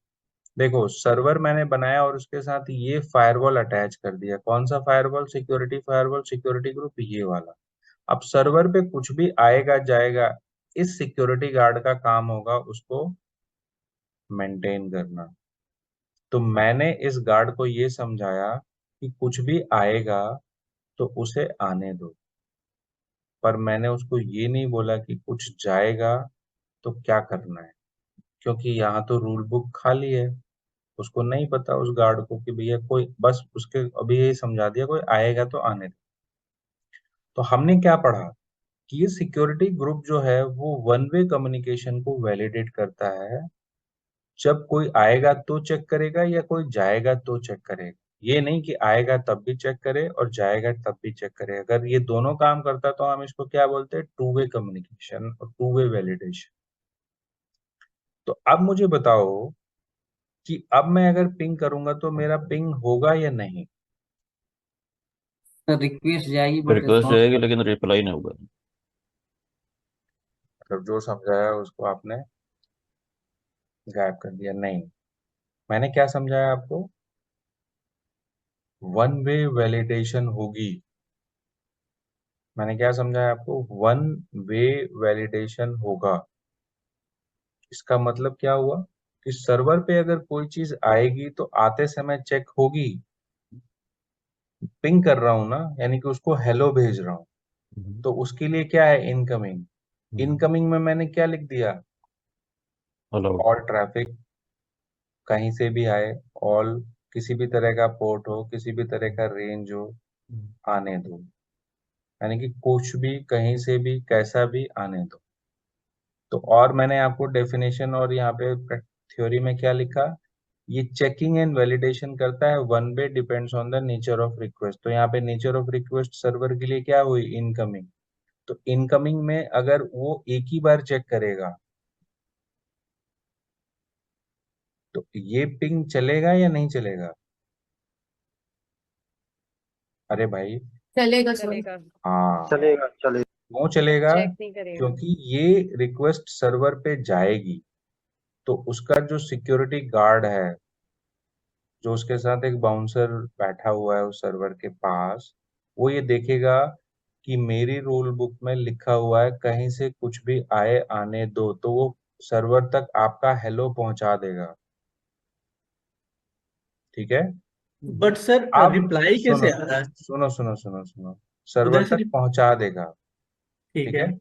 देखो, सर्वर मैंने बनाया और उसके साथ ये फायरवॉल अटैच कर दिया। कौन सा फायरवॉल? फायरवॉल, सिक्योरिटी ग्रुप, ये वाला। अब सर्वर पे कुछ भी आएगा जाएगा, इस सिक्योरिटी गार्ड का काम होगा उसको मेंटेन करना। तो मैंने इस गार्ड को ये समझाया कि कुछ भी आएगा तो उसे आने दो, पर मैंने उसको ये नहीं बोला कि कुछ जाएगा तो क्या करना है, क्योंकि यहाँ तो रूल बुक खाली है। उसको नहीं पता उस गार्ड को कि भैया कोई, बस उसके अभी ये समझा दिया कोई आएगा तो आने दो। तो हमने क्या पढ़ा कि ये सिक्योरिटी ग्रुप जो है वो वन वे कम्युनिकेशन को वैलिडेट करता है। जब कोई आएगा तो चेक करेगा या कोई जाएगा तो चेक करेगा, ये नहीं कि आएगा तब भी चेक करे और जाएगा तब भी चेक करे। अगर ये दोनों काम करता तो हम इसको क्या बोलते हैं, टू वे कम्युनिकेशन और टू वे वैलिडेशन। तो अब मुझे बताओ कि अब मैं अगर पिंग करूंगा तो मेरा पिंग होगा या नहीं? सर रिक्वेस्ट जाएगी बट रिक्वेस्ट रिस्पॉन्स जाएगी लेकिन रिप्लाई नहीं होगा। मतलब जो समझाया उसको आपने गायब कर दिया? नहीं, मैंने क्या समझाया आपको, वन वे वैलिडेशन होगी। मैंने क्या समझाया आपको, वन वे वैलिडेशन होगा। इसका मतलब क्या हुआ कि सर्वर पे अगर कोई चीज आएगी तो आते समय चेक होगी। पिंग कर रहा हूं ना, यानी कि उसको हेलो भेज रहा हूं, तो उसके लिए क्या है, इनकमिंग। इनकमिंग में मैंने क्या लिख दिया, अलाउड। ऑल ट्रैफिक, कहीं से भी आए, ऑल, किसी भी तरह का पोर्ट हो, किसी भी तरह का रेंज हो, आने दो। यानी कि कुछ भी कहीं से भी कैसा भी आने दो। तो और मैंने आपको डेफिनेशन और यहाँ पे थ्योरी में क्या लिखा, ये चेकिंग एंड वैलिडेशन करता है, one way depends on the nature of request. तो यहाँ पे नेचर ऑफ रिक्वेस्ट सर्वर के लिए क्या हुई, इनकमिंग। तो इनकमिंग में अगर वो एक ही बार चेक करेगा तो ये पिंग चलेगा या नहीं चलेगा? अरे भाई, चलेगा सर। चलेगा। हाँ, चलेगा चलेगा। क्यों चलेगा? चेक नहीं करेगा। क्योंकि ये रिक्वेस्ट सर्वर पे जाएगी, तो उसका जो सिक्योरिटी गार्ड है, जो उसके साथ एक बाउंसर बैठा हुआ है उस सर्वर के पास, वो ये देखेगा कि मेरी रूल बुक में लिखा हुआ है कहीं से कुछ भी आए आने दो, तो वो सर्वर तक आपका हेलो पहुंचा देगा। ठीक है। बट सर अब रिप्लाई सुनो कैसे आ रहा है? सुनो सुनो सुनो सुनो, सर्वर उधर से तक पहुंचा देगा। ठीक ठीक है। है।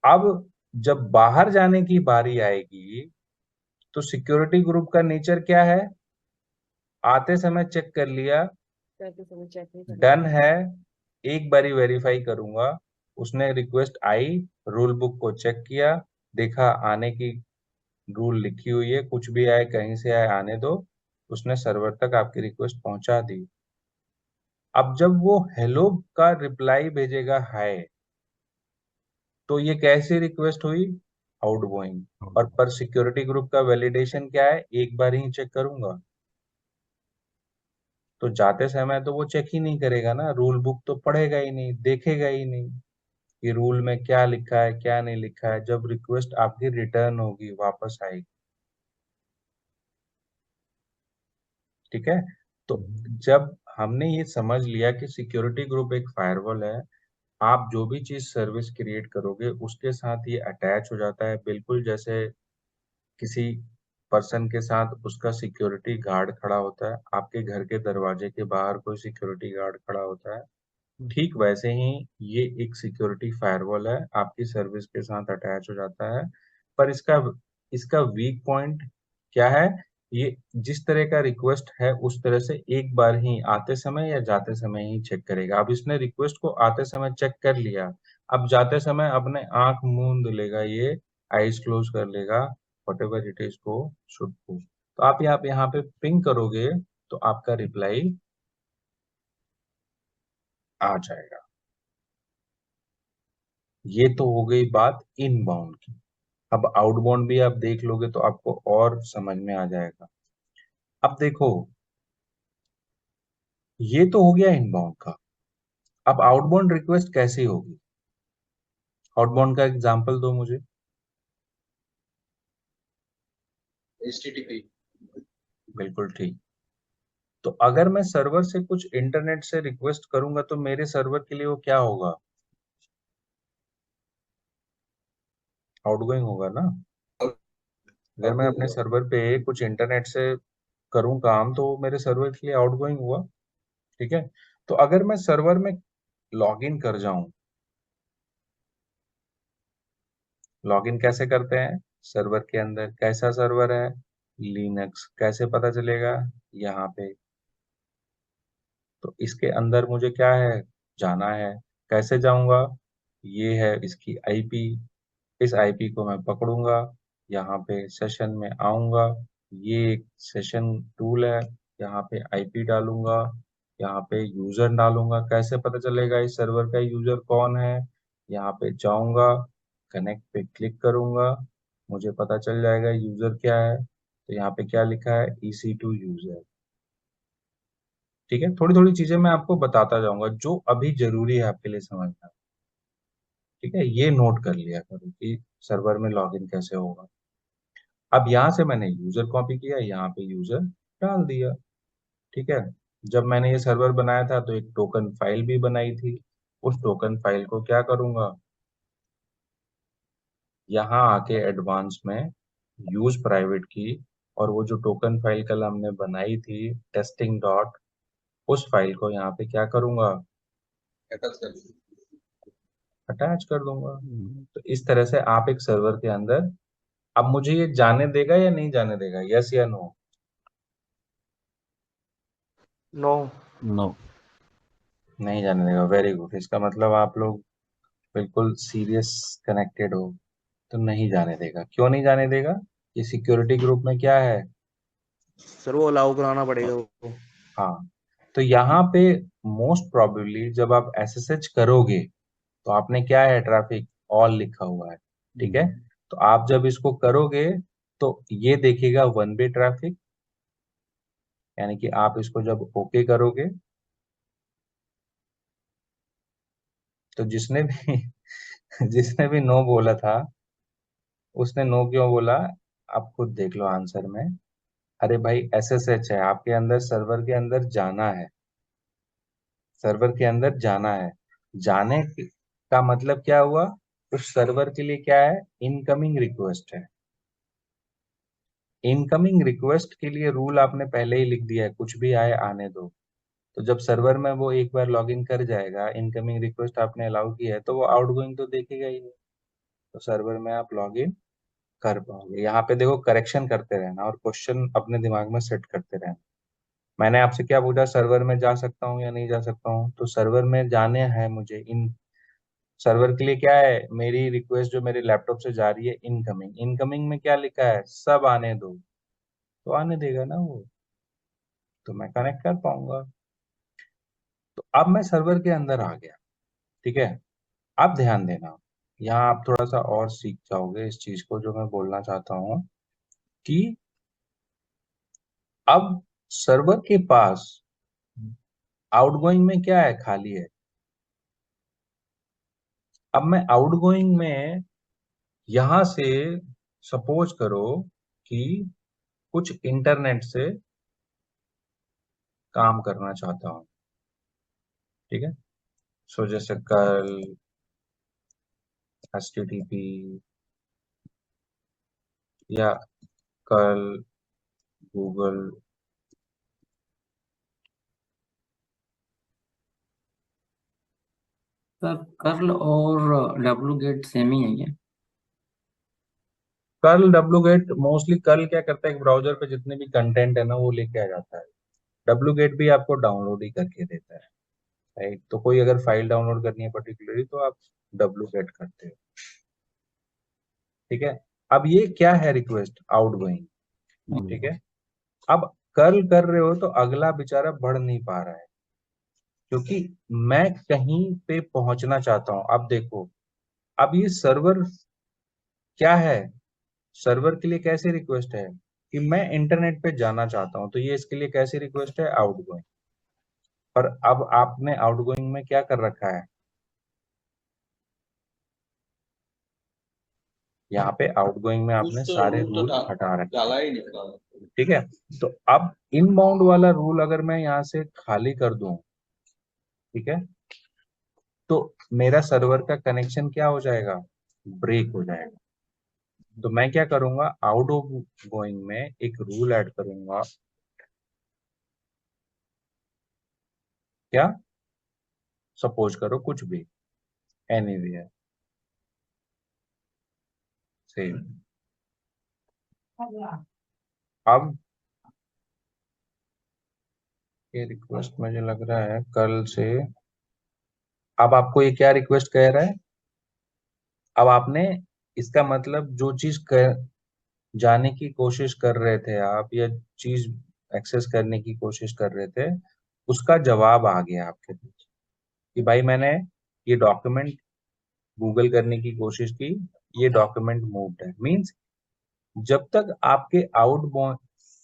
अब जब बाहर जाने की बारी आएगी तो सिक्योरिटी ग्रुप का नेचर क्या है, आते समय चेक कर लिया, करते समय चेक नहीं करेगा। डन है, एक बारी वेरीफाई करूंगा, उसने रिक्वेस्ट आई, रूल बुक को चेक किया, देखा आने की रूल लिखी हुई है, कुछ भी आए कहीं से आए आने दो, उसने सर्वर तक आपकी रिक्वेस्ट पहुंचा दी। अब जब वो हेलो का रिप्लाई भेजेगा हाय, तो ये कैसी रिक्वेस्ट हुई, आउटगोइंग। और पर सिक्योरिटी ग्रुप का वैलिडेशन क्या है, एक बार ही चेक करूंगा, तो जाते समय तो वो चेक ही नहीं करेगा ना, रूल बुक तो पढ़ेगा ही नहीं, देखेगा ही नहीं कि रूल में क्या लिखा है क्या नहीं लिखा है। जब रिक्वेस्ट आपकी रिटर्न होगी, वापस आएगी। ठीक है। तो जब हमने ये समझ लिया कि सिक्योरिटी ग्रुप एक फायरवॉल है, आप जो भी चीज सर्विस क्रिएट करोगे उसके साथ ये अटैच हो जाता है, बिल्कुल जैसे किसी पर्सन के साथ उसका सिक्योरिटी गार्ड खड़ा होता है, आपके घर के दरवाजे के बाहर कोई सिक्योरिटी गार्ड खड़ा होता है, ठीक वैसे ही ये एक सिक्योरिटी फायरवॉल है, आपकी सर्विस के साथ अटैच हो जाता है। पर इसका इसका वीक पॉइंट क्या है, ये जिस तरह का रिक्वेस्ट है उस तरह से एक बार ही आते समय या जाते समय ही चेक करेगा। अब इसने रिक्वेस्ट को आते समय चेक कर लिया, अब जाते समय अपने आंख मूंद लेगा, ये आईज क्लोज कर लेगा, व्हाटएवर इट इज को शुड डू। तो आप यहाँ पे पिंग करोगे तो आपका रिप्लाई आ जाएगा। ये तो हो गई बात इनबाउंड की। अब आउटबाउंड भी आप देख लोगे तो आपको और समझ में आ जाएगा। अब देखो, ये तो हो गया इनबाउंड का। अब आउटबाउंड रिक्वेस्ट कैसी होगी? आउटबाउंड का एग्जांपल दो मुझे। HTTP। बिल्कुल ठीक। तो अगर मैं सर्वर से कुछ इंटरनेट से रिक्वेस्ट करूंगा तो मेरे सर्वर के लिए वो क्या होगा? आउटगोइंग होगा ना। अगर मैं अपने सर्वर पे कुछ इंटरनेट से करूं काम तो वो मेरे सर्वर के लिए आउटगोइंग हुआ। ठीक है। तो अगर मैं सर्वर में लॉगिन कर जाऊं, लॉगिन कैसे करते हैं? सर्वर के अंदर कैसा सर्वर है? लिनक्स। कैसे पता चलेगा? यहाँ पे। तो इसके अंदर मुझे क्या है? जाना है। कैसे जाऊंगा? ये है इसकी आईपी। इस आईपी को मैं पकड़ूंगा, यहाँ पे सेशन में आऊंगा, ये एक सेशन टूल है, यहाँ पे आईपी डालूंगा, यहाँ पे यूजर डालूंगा। कैसे पता चलेगा इस सर्वर का यूजर कौन है? यहाँ पे जाऊंगा, कनेक्ट पे क्लिक करूंगा, मुझे पता चल जाएगा यूजर क्या है। तो यहाँ पे क्या लिखा है? EC2 user. ठीक है। थोड़ी थोड़ी चीजें मैं आपको बताता जाऊंगा जो अभी जरूरी है आपके लिए समझना। ठीक है, ये नोट कर लिया करो कि सर्वर में लॉगिन कैसे होगा। अब यहाँ से मैंने यूजर कॉपी किया, यहाँ पे यूजर डाल दिया। ठीक है। जब मैंने ये सर्वर बनाया था तो एक टोकन फाइल भी बनाई थी। उस टोकन फाइल को क्या करूंगा? यहाँ आके एडवांस में यूज प्राइवेट की, और वो जो टोकन फाइल कल हमने बनाई थी टेस्टिंग डॉट, उस फाइल को यहाँ पे क्या करूंगा? अटैच कर दूंगा। तो इस तरह से आप एक सर्वर के अंदर, अब मुझे ये जाने देगा या नहीं जाने देगा? यस या नो? नो। नो। नहीं जाने देगा। Very good. इसका मतलब आप लोग बिल्कुल सीरियस कनेक्टेड हो। तो नहीं जाने देगा। क्यों नहीं जाने देगा? ये सिक्योरिटी ग्रुप में क्या है? सर वो अलाउ कराना पड़ेगा वो। हाँ। तो यहाँ पे मोस्ट प्रोबेबली जब आप SSH करोगे तो आपने क्या है? ट्रैफिक ऑल लिखा हुआ है। ठीक है। तो आप जब इसको करोगे तो ये देखेगा वन वे ट्रैफिक, यानी कि आप इसको जब ओके करोगे तो जिसने भी जिसने भी नो बोला था उसने नो क्यों बोला? आप खुद देख लो आंसर में। अरे भाई SSH है, आपके अंदर सर्वर के अंदर जाना है। सर्वर के अंदर जाना है। का मतलब क्या हुआ? उस सर्वर के लिए क्या है? इनकमिंग रिक्वेस्ट है। इनकमिंग रिक्वेस्ट के लिए रूल आपने पहले ही लिख दिया है, कुछ भी आए आने दो। तो जब सर्वर में वो एक बार लॉगिन कर जाएगा, इनकमिंग रिक्वेस्ट आपने अलाउ किया है तो वो आउटगोइंग तो देखेगा ही नहीं। तो सर्वर में आप लॉगिन कर पाओगे। यहाँ पे देखो, करेक्शन करते रहना और क्वेश्चन अपने दिमाग में सेट करते रहना। मैंने आपसे क्या पूछा? सर्वर में जा सकता हूँ या नहीं जा सकता हूँ? तो सर्वर में जाने हैं मुझे। इन सर्वर के लिए क्या है? मेरी रिक्वेस्ट जो मेरे लैपटॉप से जा रही है इनकमिंग। इनकमिंग में क्या लिखा है? सब आने दो। तो आने देगा ना वो, तो मैं कनेक्ट कर पाऊंगा। तो अब मैं सर्वर के अंदर आ गया। ठीक है। अब ध्यान देना, यहाँ आप थोड़ा सा और सीख जाओगे इस चीज को जो मैं बोलना चाहता हूँ कि अब सर्वर के पास आउटगोइंग में क्या है? खाली है। अब मैं आउटगोइंग में यहां से सपोज करो कि कुछ इंटरनेट से काम करना चाहता हूं। ठीक है। सो जैसे कल HTTP या कल गूगल। सर कर्ल और डब्लू गेट सेम ही है क्या? कर्ल डब्ल्यू गेट मोस्टली कर्ल क्या करता है, एक ब्राउजर पे जितने भी कंटेंट है ना वो लेके आ जाता है। डब्ल्यू गेट भी आपको डाउनलोड ही करके देता है, राइट। तो कोई अगर फाइल डाउनलोड करनी है पर्टिकुलरली तो आप डब्ल्यू गेट करते हो, ठीक है। अब ये क्या है, रिक्वेस्ट आउटगोइंग, ठीक है। अब कर्ल कर रहे हो तो अगला बेचारा बढ़ नहीं पा रहा है, क्योंकि मैं कहीं पे पहुंचना चाहता हूं। अब देखो, अब ये सर्वर क्या है, सर्वर के लिए कैसे रिक्वेस्ट है कि मैं इंटरनेट पे जाना चाहता हूं, तो ये इसके लिए कैसी रिक्वेस्ट है, आउटगोइंग। पर अब आपने आउटगोइंग में क्या कर रखा है, यहाँ पे आउटगोइंग में आपने सारे रूल हटा रखे हैं, डाला ही नहीं। ठीक है। तो अब इनबाउंड वाला रूल अगर मैं यहाँ से खाली कर दूं, ठीक है, तो मेरा सर्वर का कनेक्शन क्या हो जाएगा, ब्रेक हो जाएगा। तो मैं क्या करूंगा, आउट ऑफ गोइंग में एक रूल ऐड करूंगा, क्या, सपोज करो कुछ भी, एनीवेयर, सेव। अब ये रिक्वेस्ट मुझे लग रहा है कल से, अब आपको ये क्या रिक्वेस्ट कह रहा है, अब आपने इसका मतलब जो चीज जाने की कोशिश कर रहे थे आप, या चीज एक्सेस करने की कोशिश कर रहे थे, उसका जवाब आ गया आपके पास कि भाई मैंने ये डॉक्यूमेंट गूगल करने की कोशिश की, ये डॉक्यूमेंट मूव्ड है। मींस जब तक आपके आउटबाउंड,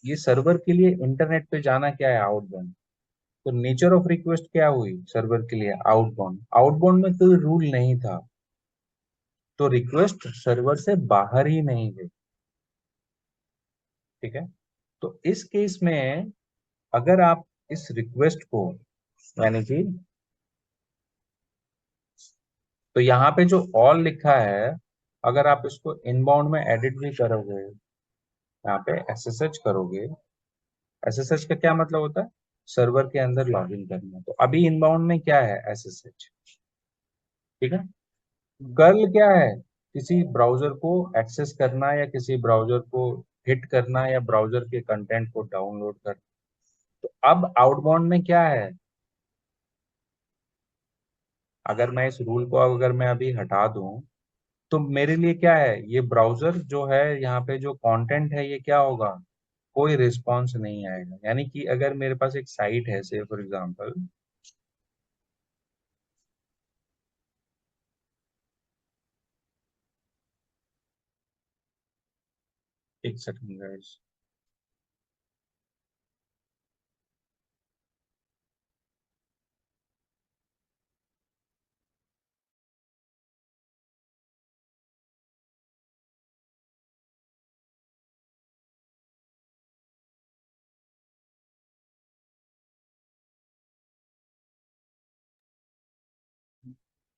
ये सर्वर के लिए इंटरनेट पे जाना क्या है, आउटबाउंड। तो नेचर ऑफ रिक्वेस्ट क्या हुई सर्वर के लिए, आउटबाउंड। आउटबाउंड में कोई रूल नहीं था, तो रिक्वेस्ट सर्वर से बाहर ही नहीं गई, ठीक है। तो इस केस में अगर आप इस रिक्वेस्ट को, यानी कि, तो यहाँ पे जो ऑल लिखा है, अगर आप इसको इनबाउंड में एडिट भी करोगे, यहाँ पे एसएसएच करोगे, एसएसएच का क्या मतलब होता है, सर्वर के अंदर लॉगिन करना। तो अभी इनबाउंड में क्या है, एसएसएच, ठीक है। कर्ल क्या है, किसी ब्राउजर को एक्सेस करना या किसी ब्राउजर को हिट करना या ब्राउजर के कंटेंट को डाउनलोड करना। तो अब आउटबाउंड में क्या है, अगर मैं इस रूल को अगर मैं अभी हटा दूं, तो मेरे लिए क्या है, ये ब्राउजर जो है, यहाँ पे जो कंटेंट है ये क्या होगा, कोई रिस्पॉन्स नहीं आएगा। यानी कि अगर मेरे पास एक साइट है, से फॉर एग्जांपल, एक सेकंड गाइस,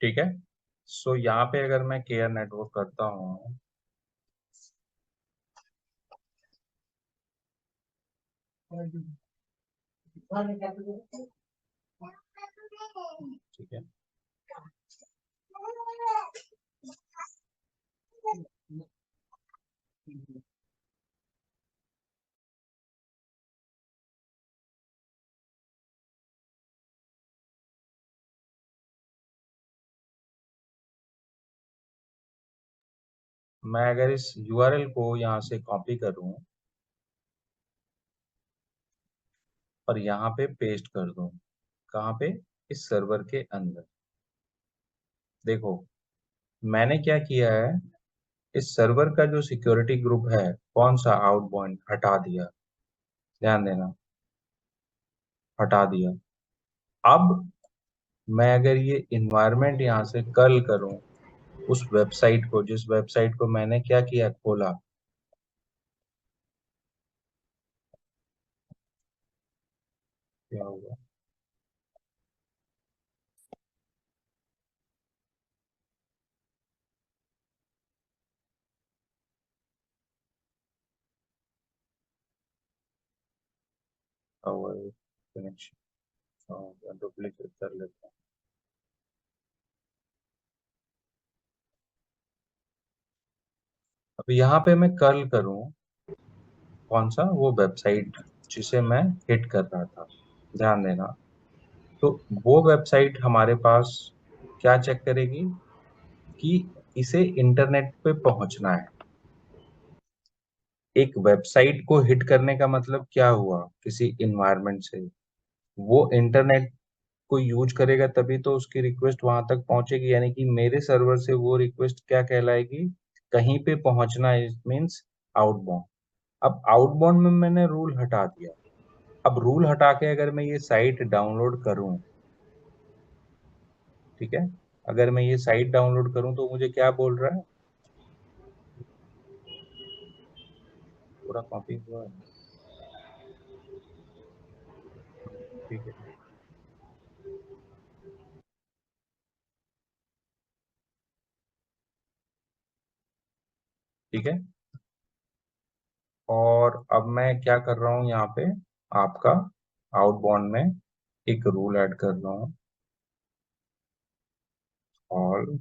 ठीक है। सो यहाँ पे अगर मैं केयर नेटवर्क करता हूँ, ठीक है, मैं अगर इस यूआरएल को यहाँ से कॉपी करूँ और यहाँ पे पेस्ट कर दूं, कहाँ पे, इस सर्वर के अंदर, देखो मैंने क्या किया है, इस सर्वर का जो सिक्योरिटी ग्रुप है, कौन सा, आउटबाउंड, हटा दिया, ध्यान देना, हटा दिया। अब मैं अगर ये इन्वायरमेंट यहाँ से कर्ल करूं, उस वेबसाइट को, जिस वेबसाइट को मैंने क्या किया, खोला, क्या होगा, कनेक्शन डुप्लीकेट कर लेते हैं। अब यहाँ पे मैं कर्ल करूँ कौन सा, वो वेबसाइट जिसे मैं हिट कर रहा था, ध्यान देना। तो वो वेबसाइट हमारे पास क्या चेक करेगी कि इसे इंटरनेट पे पहुंचना है। एक वेबसाइट को हिट करने का मतलब क्या हुआ, किसी इन्वायरमेंट से वो इंटरनेट को यूज करेगा तभी तो उसकी रिक्वेस्ट वहां तक पहुंचेगी, यानी कि मेरे सर्वर से वो रिक्वेस्ट क्या कहलाएगी, कहीं पे पहुंचना, इट मीन्स आउटबाउंड। अब आउटबाउंड में मैंने रूल हटा दिया। अब रूल हटा के अगर मैं ये साइट डाउनलोड करूं, ठीक है, अगर मैं ये साइट डाउनलोड करूं तो मुझे क्या बोल रहा है, पूरा कॉपी हुआ है, ठीक है, ठीक है। और अब मैं क्या कर रहा हूँ यहाँ पे, आपका आउटबाउंड में एक रूल ऐड कर रहा हूँ, ऑल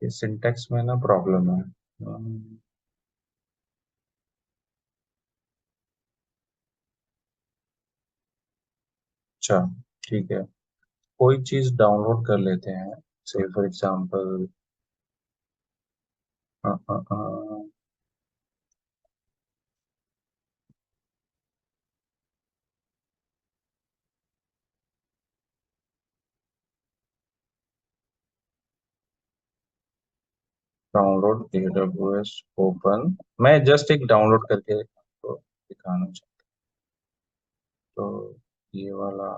ये सिंटेक्स में ना प्रॉब्लम है। अच्छा, ठीक है, कोई चीज डाउनलोड कर लेते हैं, से for example download AWS open. मैं जस्ट एक डाउनलोड करके आपको दिखाना चाहता हूँ, तो ये वाला,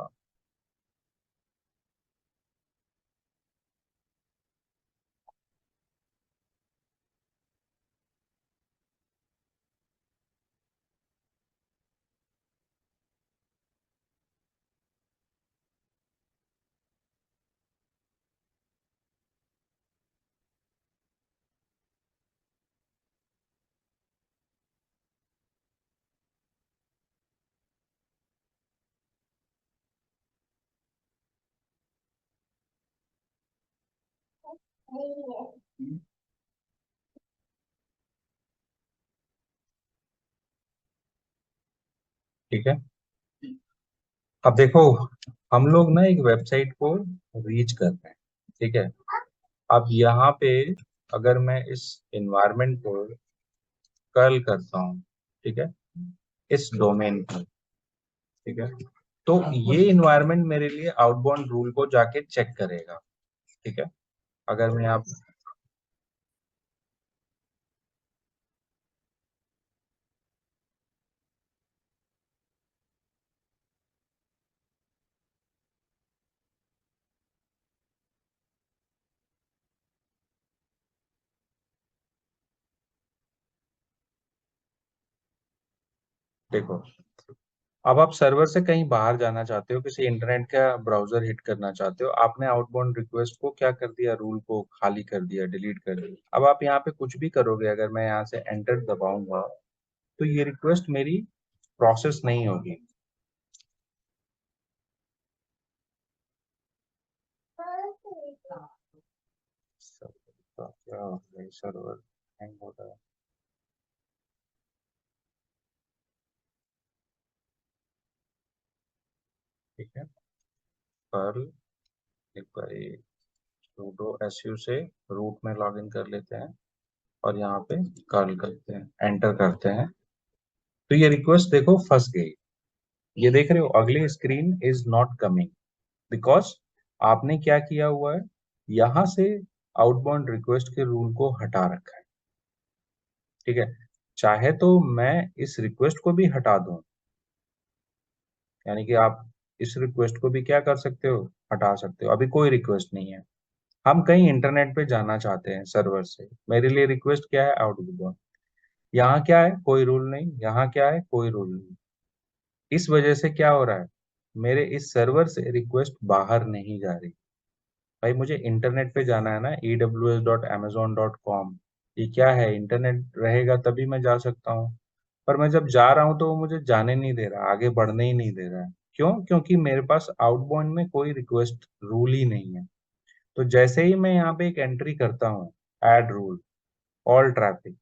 ठीक है। अब देखो, हम लोग ना एक वेबसाइट को रीच कर रहे हैं, ठीक है। अब यहाँ पे अगर मैं इस इन्वायरमेंट को कर्ल करता हूँ, ठीक है, इस डोमेन पर, ठीक है, तो ये इन्वायरमेंट मेरे लिए आउटबाउंड रूल को जाके चेक करेगा, ठीक है। अगर मैं आप देखो, अब आप सर्वर से कहीं बाहर जाना चाहते हो, किसी इंटरनेट का ब्राउजर हिट करना चाहते हो, आपने आउटबाउंड रिक्वेस्ट को क्या कर दिया, रूल को खाली कर दिया, डिलीट कर दिया। अब आप यहाँ पे कुछ भी करोगे, अगर मैं यहाँ से एंटर दबाऊंगा तो ये रिक्वेस्ट मेरी प्रोसेस नहीं होगी। क्या हो गया, सर्वर हैंग हो रहा है, ठीक है। पर्ल एक बार sudo su से रूट में लॉगिन कर लेते हैं और यहाँ पे कर्ल करते हैं, एंटर करते हैं, तो ये रिक्वेस्ट देखो फंस गई। ये देख रहे हो, अगली screen is not coming, because आपने क्या किया हुआ है, यहाँ से आउटबाउंड रिक्वेस्ट के रूल को हटा रखा है, ठीक है। चाहे तो मैं इस रिक्वेस्ट को भी हटा दूं, यानी कि आप इस रिक्वेस्ट को भी क्या कर सकते हो, हटा सकते हो। अभी कोई रिक्वेस्ट नहीं है, हम कहीं इंटरनेट पे जाना चाहते हैं सर्वर से, मेरे लिए रिक्वेस्ट क्या है, आउटबाउंड। यहाँ क्या है, कोई रूल नहीं, यहाँ क्या है, कोई रूल नहीं। इस वजह से क्या हो रहा है, मेरे इस सर्वर से रिक्वेस्ट बाहर नहीं जा रही। भाई मुझे इंटरनेट पे जाना है ना, ews.amazon.com, ये क्या है, इंटरनेट रहेगा तभी मैं जा सकता हूँ। पर मैं जब जा रहा हूं तो वो मुझे जाने नहीं दे रहा, आगे बढ़ने ही नहीं दे रहा है। क्यों? क्योंकि मेरे पास आउटबाउंड में कोई रिक्वेस्ट रूल ही नहीं है। तो जैसे ही मैं यहाँ पे एक एंट्री करता हूँ, add rule, all traffic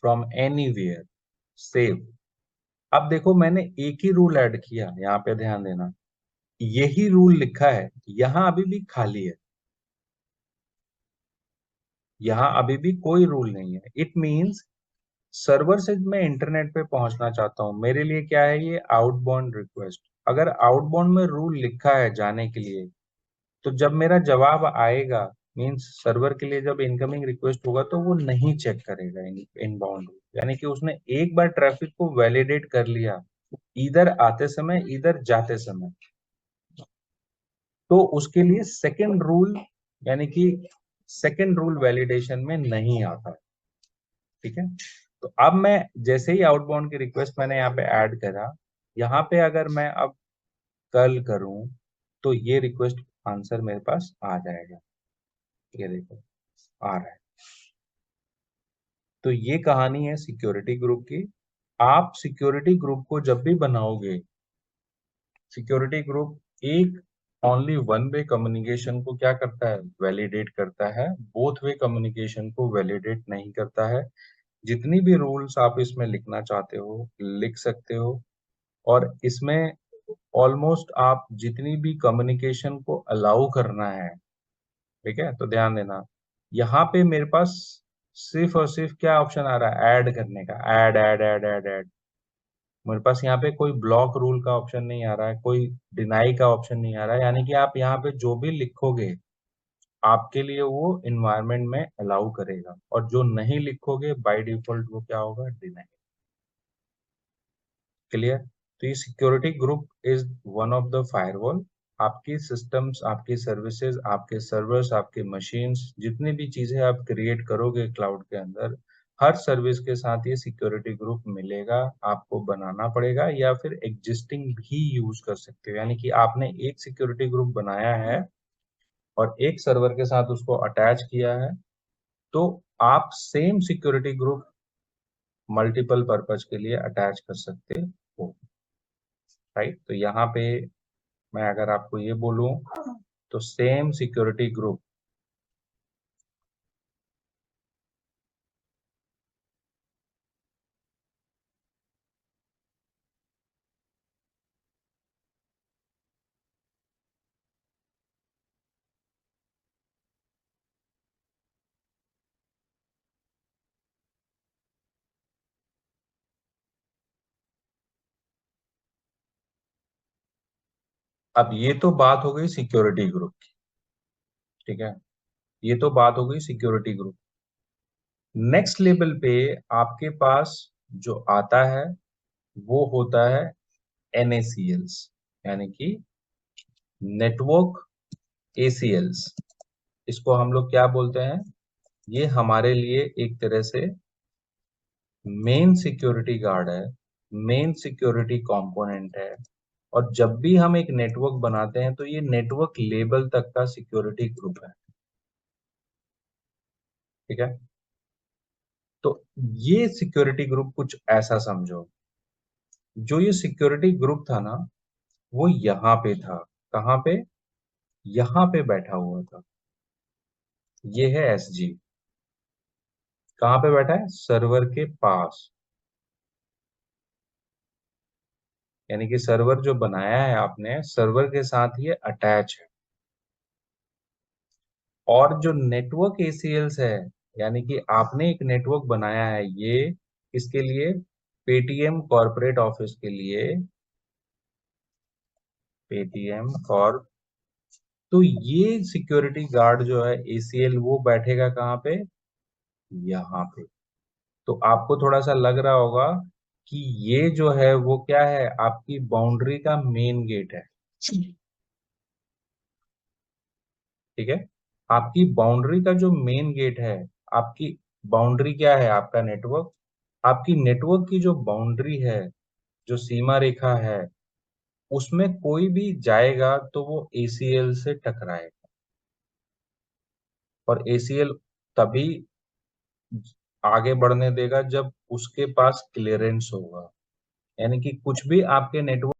from anywhere, save. अब देखो मैंने एक ही रूल ऐड किया, यहाँ पे ध्यान देना, यही रूल लिखा है, यहाँ अभी भी खाली है, यहाँ अभी भी कोई रूल नहीं है। इट मीन्स सर्वर से मैं इंटरनेट पे पहुंचना चाहता हूं, मेरे लिए क्या है ये आउटबाउंड रिक्वेस्ट। अगर आउटबाउंड में रूल लिखा है जाने के लिए, तो जब मेरा जवाब आएगा, मीन्स सर्वर के लिए जब इनकमिंग रिक्वेस्ट होगा तो वो नहीं चेक करेगा इनबाउंड रूल। यानी कि उसने एक बार ट्रैफिक को वैलिडेट कर लिया, इधर आते समय इधर जाते समय, तो उसके लिए सेकंड रूल, यानी कि सेकंड रूल वैलिडेशन में नहीं आता है। ठीक है, तो अब मैं जैसे ही आउटबाउंड की रिक्वेस्ट मैंने यहाँ पे ऐड करा, यहाँ पे अगर मैं अब कल करूं तो ये रिक्वेस्ट आंसर मेरे पास आ जाएगा। ये देखो आ रहा है। तो ये कहानी है सिक्योरिटी ग्रुप की। आप सिक्योरिटी ग्रुप को जब भी बनाओगे, सिक्योरिटी ग्रुप एक ओनली वन वे कम्युनिकेशन को क्या करता है? वैलिडेट करता है, बोथ वे कम्युनिकेशन को वैलिडेट नहीं करता है। जितनी भी रूल्स आप इसमें लिखना चाहते हो लिख सकते हो, और इसमें ऑलमोस्ट आप जितनी भी कम्युनिकेशन को अलाउ करना है, ठीक है, तो ध्यान देना, यहाँ पे मेरे पास सिर्फ और सिर्फ क्या ऑप्शन आ रहा है? ऐड करने का, add add add add add. मेरे पास यहाँ पे कोई ब्लॉक रूल का ऑप्शन नहीं आ रहा है, कोई डिनाई का ऑप्शन नहीं आ रहा है। यानी कि आप यहाँ पे जो भी लिखोगे आपके लिए वो इन्वायरमेंट में अलाउ करेगा, और जो नहीं लिखोगे बाय डिफॉल्ट वो क्या होगा? डिनाई। क्लियर? तो ये security group is one of the firewall. आपकी सिस्टम्स, आपकी सर्विसेज, आपके सर्वर्स, आपके मशीन्स, जितनी भी चीजें आप क्रिएट करोगे क्लाउड के अंदर, हर सर्विस के साथ ये सिक्योरिटी ग्रुप मिलेगा। आपको बनाना पड़ेगा, या फिर एग्जिस्टिंग भी यूज कर सकते हो। यानी कि आपने एक सिक्योरिटी ग्रुप बनाया है और एक सर्वर के साथ उसको अटैच किया है, तो आप same security group multiple purpose के लिए अटैच कर सकते हो। राइट? तो यहाँ पे मैं अगर आपको ये बोलूं, तो सेम सिक्योरिटी ग्रुप अब ये तो बात हो गई सिक्योरिटी ग्रुप की, ठीक है, ये तो बात हो गई सिक्योरिटी ग्रुप। नेक्स्ट लेवल पे आपके पास जो आता है वो होता है NACLs, यानी कि नेटवर्क ACLs। इसको हम लोग क्या बोलते हैं? ये हमारे लिए एक तरह से मेन सिक्योरिटी गार्ड है, मेन सिक्योरिटी कंपोनेंट है। और जब भी हम एक नेटवर्क बनाते हैं तो ये नेटवर्क लेवल तक का सिक्योरिटी ग्रुप है। ठीक है, तो ये सिक्योरिटी ग्रुप कुछ ऐसा समझो, जो ये सिक्योरिटी ग्रुप था ना, वो यहाँ पे था। कहाँ पे? यहाँ पे बैठा हुआ था। ये है SG। कहाँ पे बैठा है? सर्वर के पास। यानी कि सर्वर जो बनाया है आपने, सर्वर के साथ ये अटैच है। और जो नेटवर्क ACLs है, यानी कि आपने एक नेटवर्क बनाया है, ये किसके लिए? पेटीएम कॉर्पोरेट ऑफिस के लिए, पेटीएम कॉर्प। तो ये सिक्योरिटी गार्ड जो है ACL, वो बैठेगा कहाँ पे? यहाँ पे। तो आपको थोड़ा सा लग रहा होगा कि ये जो है वो क्या है? आपकी बाउंड्री का मेन गेट है। ठीक है, आपकी बाउंड्री का जो मेन गेट है, आपकी बाउंड्री क्या है? आपका नेटवर्क। आपकी नेटवर्क की जो बाउंड्री है, जो सीमा रेखा है, उसमें कोई भी जाएगा तो वो ACL से टकराएगा। और ACL तभी आगे बढ़ने देगा जब उसके पास क्लियरेंस होगा, यानी कि कुछ भी आपके नेटवर्क